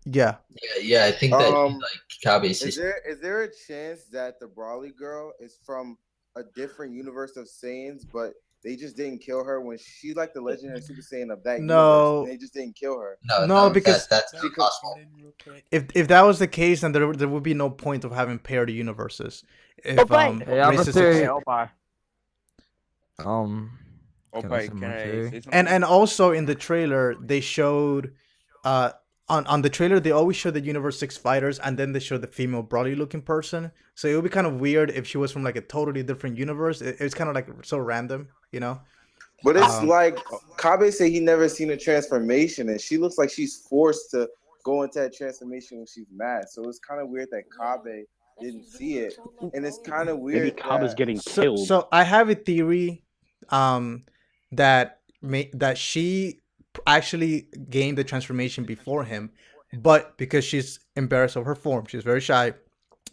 yeah, I think that like Kabe's is there a chance that the Brawly girl is from a different universe of Saiyans, but they just didn't kill her when she's like the legendary Super Saiyan of that universe? And they just didn't kill her. No, because that's impossible. If that was the case, then there would be no point of having paired universes. If and also in the trailer they showed on the trailer they always show the Universe 6 fighters and then they show the female Broly looking person. So it would be kind of weird if she was from like a totally different universe. It's kind of like so random, you know. But it's like Kabe said he never seen a transformation, and she looks like she's forced to go into that transformation when she's mad. So it's kind of weird that Kabe didn't see it, and it's kind of weird. Maybe Kabe's getting So, killed. so I have a theory, that she actually gained the transformation before him, but because she's embarrassed of her form, she's very shy.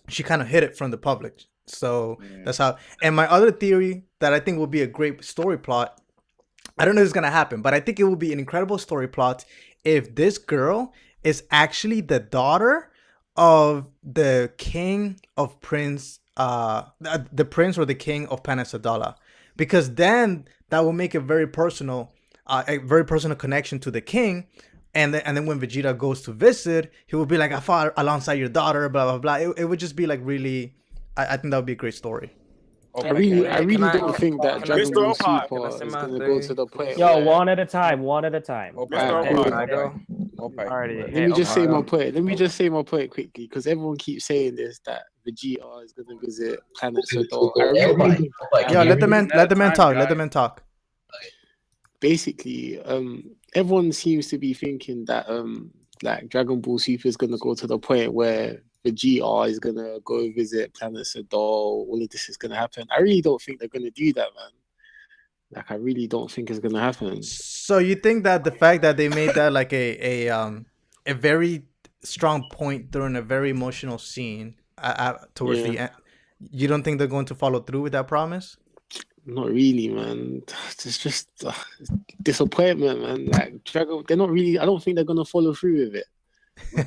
She kind of hid it from the public. So that's how. And my other theory that I think will be a great story plot. I don't know if it's gonna happen, but I think it will be an incredible story plot if this girl is actually the daughter of the king of Prince, the prince or the king of Panasadala, because then that will make a very personal connection to the king. And then when Vegeta goes to visit, he will be like, I fought alongside your daughter, blah blah blah. It would just be like really, I think that would be a great story. I really don't think that Dragon Ball Super is gonna go to the point. Yo, one at a time. Let me just say my point. Let me just say my point quickly, because everyone keeps saying this, that Vegeta is gonna visit Planet Sodor. Yeah, let the man talk. Basically, everyone seems to be thinking that like Dragon Ball Super is gonna go to the point where Vegeta is gonna go visit Planet Sodor. All of this is gonna happen. I really don't think they're gonna do that, man. Like, I really don't think it's gonna happen. So you think that the fact that they made that like a very strong point during a very emotional scene towards the end, you don't think they're going to follow through with that promise? Not really, man. It's just disappointment, man. Like Dragon, they're not really. I don't think they're gonna follow through with it.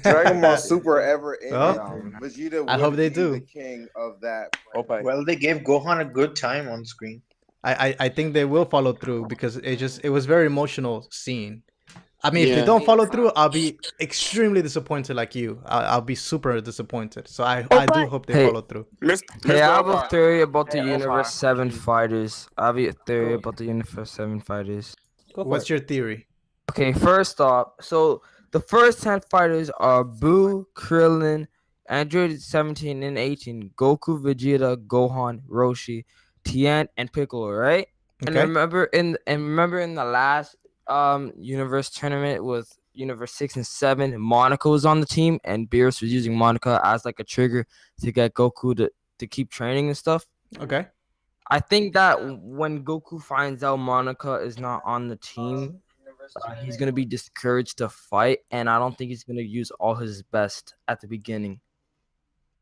Dragon Ball Super ever ended, Well, Vegeta I hope they be do. the king of that. Well, they gave Gohan a good time on screen. I think they will follow through because it was very emotional scene. I mean, if they Yeah. don't follow through, I'll be extremely disappointed like you. I'll be super disappointed. So I do hope they follow through. Hey, I have a theory about the Universe 7 fighters. I have a theory about the Universe 7 fighters. What's your theory? Okay, first off, so the first 10 fighters are Boo, Krillin, Android 17 and 18, Goku, Vegeta, Gohan, Roshi, Tien, and Piccolo, right? And Okay. remember in the last Universe tournament with Universe 6 and 7, Monica was on the team, and Beerus was using Monica as like a trigger to get Goku to keep training and stuff. Okay. I think that when Goku finds out Monica is not on the team, he's going to be discouraged to fight, and I don't think he's going to use all his best at the beginning.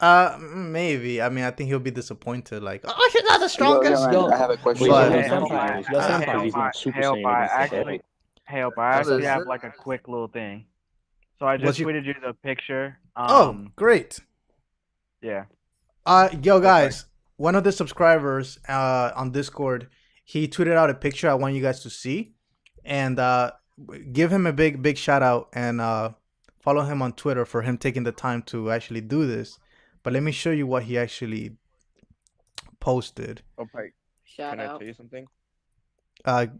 Maybe. I mean, I think he'll be disappointed. Like, oh, he's not the strongest. I have a question. I actually have like a quick little thing. So I just tweeted you the picture. Great. Yeah. Yo, guys, one of the subscribers on Discord, he tweeted out a picture I want you guys to see, and give him a big shout out and follow him on Twitter for him taking the time to actually do this. But let me show you what he actually posted. Okay. Can I tell you something?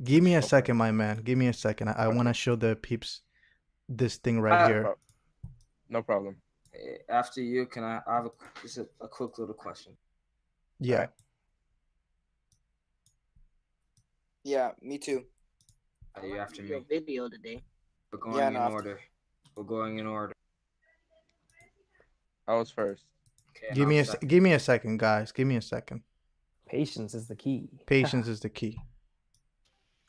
Give me a second, my man. Give me a second. I want to show the peeps this thing right here. No problem. After you, can I have just a quick little question? Yeah. Yeah, me too. Are you after me? Video today. We're going in order. We're going in order. I was first. Okay, Give me a second, guys. Give me a second. Patience is the key. Patience is the key.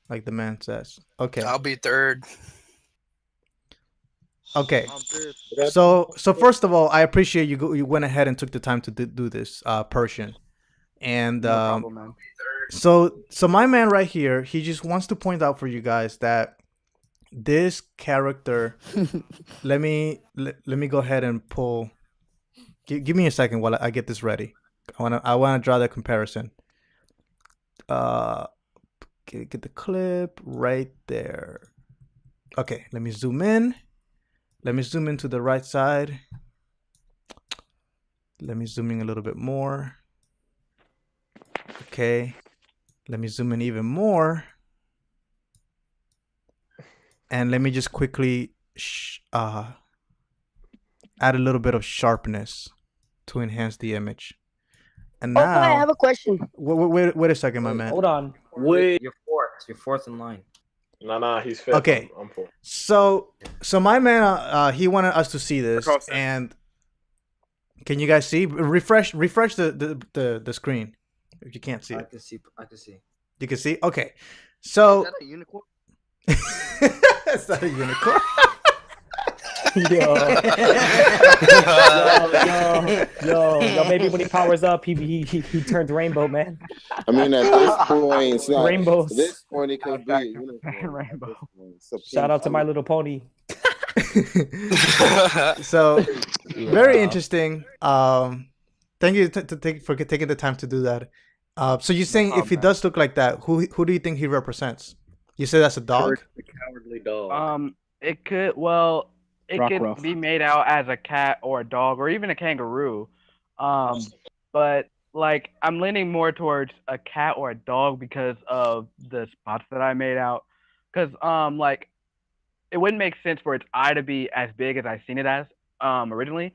Like the man says. Okay. I'll be third. Okay. So first of all, I appreciate you went ahead and took the time to do this, Persian. And so my man right here, he just wants to point out for you guys that this character let me go ahead and pull. Give me a second while I get this ready. I wanna draw the comparison. Get the clip right there. Okay, let me zoom in. Let me zoom into the right side. Let me zoom in a little bit more. Okay. Let me zoom in even more. And let me just quickly add a little bit of sharpness to enhance the image. And Oh, now, I have a question. wait a second, my man. Hold on. You're fourth. You're fourth in line. Nah, he's fifth. Okay. I'm fourth. So my man, he wanted us to see this, and can you guys see? Refresh the screen if you can't see I it. can see. I can see. You can see. Okay. So Is that a unicorn? it's not a unicorn. Yo, maybe when he powers up, he turns rainbow, man. I mean, at this point, it's not. Rainbows. At this point, it could be a unicorn. Rainbow. It's a Shout pink out to My Little Pony. So very interesting. Thank you for taking the time to do that. So you're saying if he does look like that, who do you think he represents? You say that's a dog? The cowardly dog. It could could Rough. be made out as a cat or a dog or even a kangaroo. But like I'm leaning more towards a cat or a dog because of the spots that I made out. Because like it wouldn't make sense for its eye to be as big as I seen it as originally.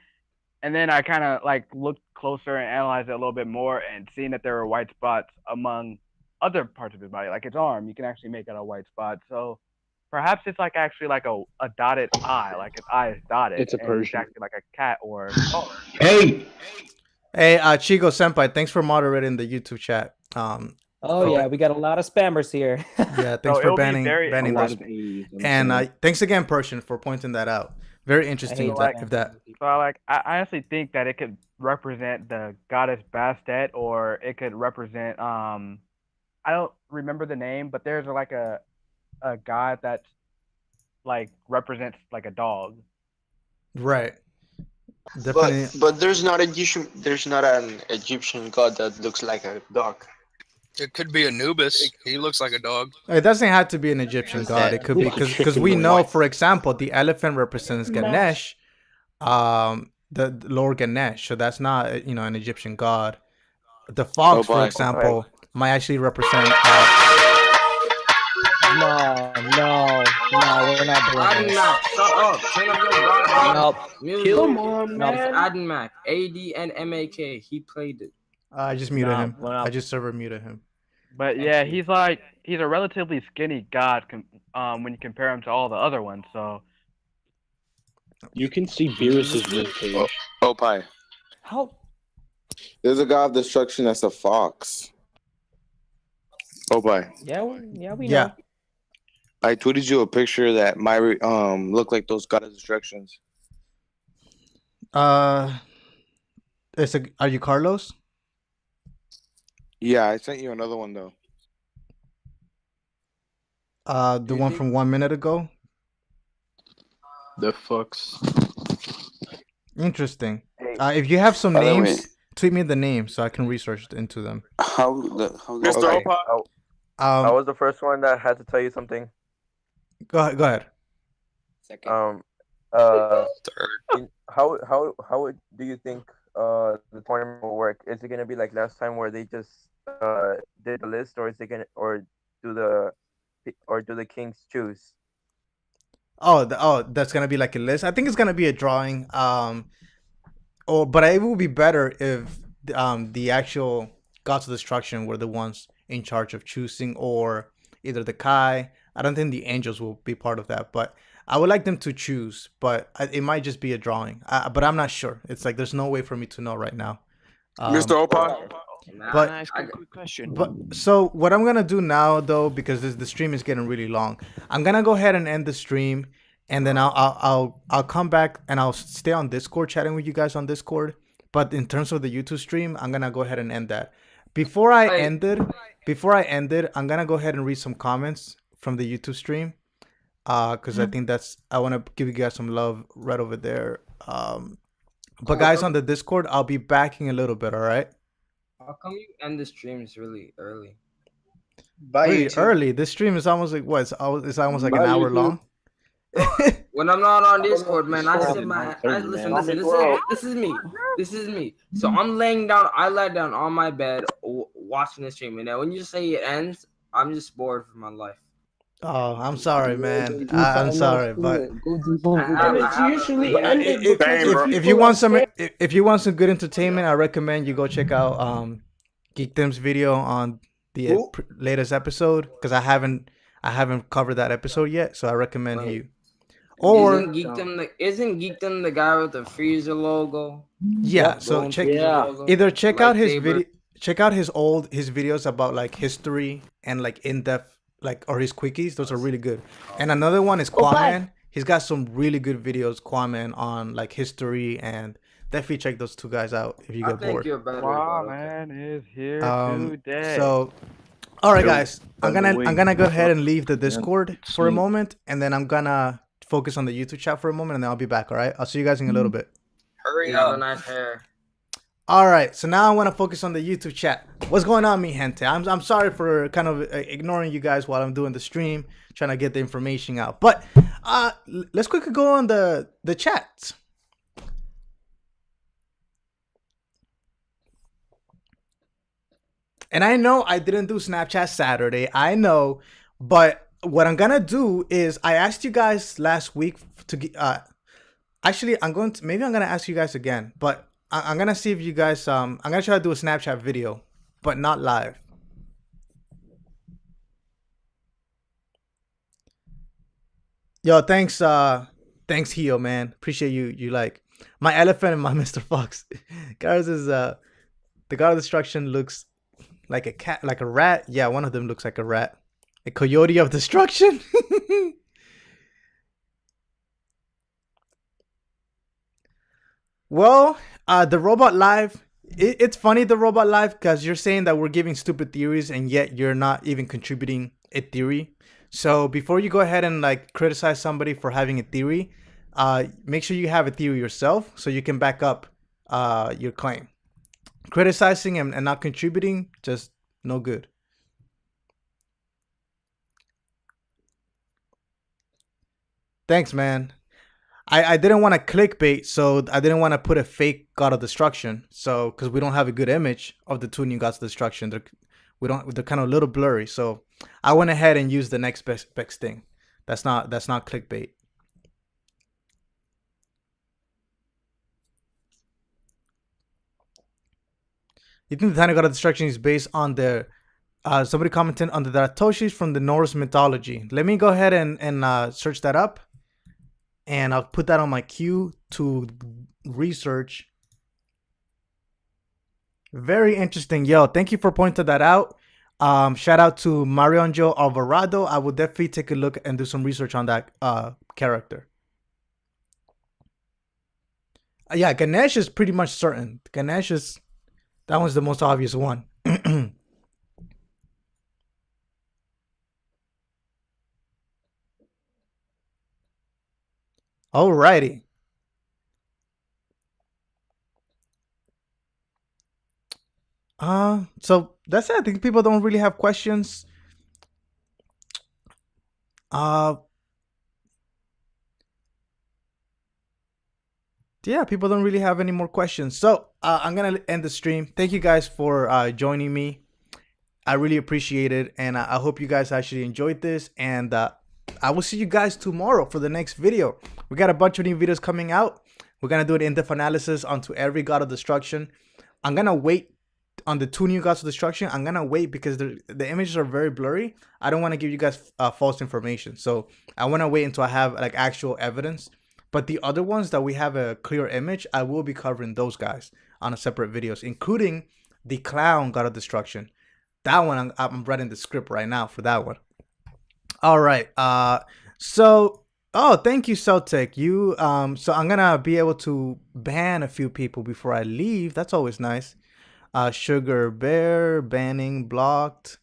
And then I kind of like looked closer and analyzed it a little bit more and seeing that there were white spots among other parts of his body, like his arm. You can actually make out a white spot. So perhaps it's like actually like a dotted eye, like his eye is dotted. It's a and Persian. actually like a cat or a dog. Hey, Chico Senpai, thanks for moderating the YouTube chat. Oh yeah, we got a lot of spammers here. Yeah, thanks for banning this. And thanks again, Persian, for pointing that out. Very interesting. So I honestly think that it could represent the goddess Bastet, or it could represent I don't remember the name, but there's like a god that's like represents like a dog. Right. Definitely. But there's not an Egyptian god that looks like a dog. It could be Anubis. He looks like a dog. It doesn't have to be an Egyptian god. It could be because we know, for example, the elephant represents Ganesh, the Lord Ganesh. So that's not an Egyptian god. The fox, for example, might actually represent. No, we're not doing this. Adinmac, shut up. Turn up your god. Nope. Come on, No, man. Adinmac. ADNMAK. He played it. I just muted him. I just server muted him. But yeah, he's a relatively skinny god when you compare him to all the other ones. So You can see Beerus's ribcage. Oh, pie. How? There's a god of destruction that's a fox. Oh, pie. Yeah, we know. I tweeted you a picture that might look like those god of destructions. Are you Carlos? Yeah, I sent you another one though. The one from 1 minute ago. The fucks. Interesting. If you have some By the way- names, tweet me the names so I can research into them. How Okay. I was the first one that had to tell you something. Go ahead. How do you think the tournament will work? Is it gonna be like last time where they just did the list, or is it gonna do the kings choose? That's gonna be like a list. I think it's gonna be a drawing. But it would be better if the actual gods of destruction were the ones in charge of choosing, or either the Kai. I don't think the angels will be part of that, but I would like them to choose. But it might just be a drawing. But I'm not sure. It's like there's no way for me to know right now. Mr. Opa. But Can I ask a quick question? so what I'm gonna do now, though, because the stream is getting really long, I'm gonna go ahead and end the stream, and then I'll come back and I'll stay on Discord chatting with you guys on Discord. But in terms of the YouTube stream, I'm gonna go ahead and end that. Before I end it, I'm gonna go ahead and read some comments from the YouTube stream, because I think I want to give you guys some love right over there. But guys on the Discord, I'll be back in a little bit. All right. How come you end the streams really early? Really early. This stream is almost like what? It's almost like an hour long. When I'm not on Discord, man, listen. This is me. So I'm laying down. I lie down on my bed watching the stream, and then when you say it ends, I'm just bored for my life. Oh, I'm sorry, man. I'm sorry, but if you want some good entertainment, I recommend you go check out Geekdom's video on the latest episode because I haven't covered that episode yet, so I recommend you. Or isn't Geekdom the guy with the freezer logo? Yeah, so check out his video. Check out his videos about like history and like in-depth or his quickies. Those are really good. And another one is Quaman. He's got some really good videos, Quaman, on like history, and definitely check those two guys out if you get bored. Quaman is here today. So, all right, guys, I'm gonna go ahead and leave the Discord for a moment, and then I'm gonna focus on the YouTube chat for a moment, and then I'll be back. All right, I'll see you guys in a little bit. Hurry up. Have a nice hair. All right, so now I want to focus on the YouTube chat. What's going on, mi gente? I'm sorry for kind of ignoring you guys while I'm doing the stream, trying to get the information out. But let's quickly go on the chats. And I know I didn't do Snapchat Saturday. I know, but what I'm gonna do is I asked you guys last week to actually I'm gonna ask you guys again, but I'm gonna see if you guys I'm gonna try to do a Snapchat video, but not live. Yo, thanks Hio, man. Appreciate you like my elephant and my Mr. Fox. Guys is the God of Destruction looks like a cat, like a rat. Yeah, one of them looks like a rat. A coyote of destruction. Well, the Robot Live, it's funny, the Robot Live, because you're saying that we're giving stupid theories and yet you're not even contributing a theory. So before you go ahead and like criticize somebody for having a theory, make sure you have a theory yourself so you can back up your claim. Criticizing and not contributing, just no good. Thanks, man. I didn't want to clickbait, so I didn't want to put a fake God of Destruction. So because we don't have a good image of the two new Gods of Destruction, they're kind of a little blurry. So I went ahead and used the next best thing. That's not clickbait. You think the Tiny God of Destruction is based on the somebody commented on the Ratoshis from the Norse mythology? Let me go ahead and search that up. And I'll put that on my queue to research. Very interesting. Yo, thank you for pointing that out. Shout out to Marionjo Alvarado. I will definitely take a look and do some research on that character. Yeah, Ganesh is pretty much certain. Ganesh is... That one's the most obvious one. Alrighty. So that's it. I think people don't really have questions. Yeah, people don't really have any more questions. So I'm gonna end the stream. Thank you guys for joining me. I really appreciate it, and I hope you guys actually enjoyed this. And I will see you guys tomorrow for the next video. We got a bunch of new videos coming out. We're gonna do an in-depth analysis onto every God of Destruction. I'm gonna wait on the two new Gods of Destruction. I'm gonna wait because the images are very blurry. I don't want to give you guys false information, so I want to wait until I have like actual evidence. But the other ones that we have a clear image, I will be covering those guys on a separate videos, including the Clown God of Destruction. That one, I'm writing the script right now for that one. All right. So, thank you, Celtic. You, so I'm gonna be able to ban a few people before I leave. That's always nice. Sugar Bear, banning, blocked.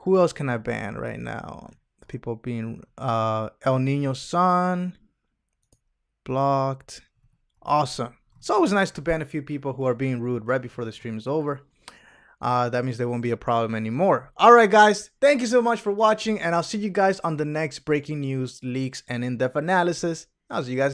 Who else can I ban right now? People being, El Nino Son. Blocked. Awesome. It's always nice to ban a few people who are being rude right before the stream is over. That means there won't be a problem anymore. All right, guys. Thank you so much for watching, and I'll see you guys on the next breaking news, leaks, and in-depth analysis. I'll see you guys.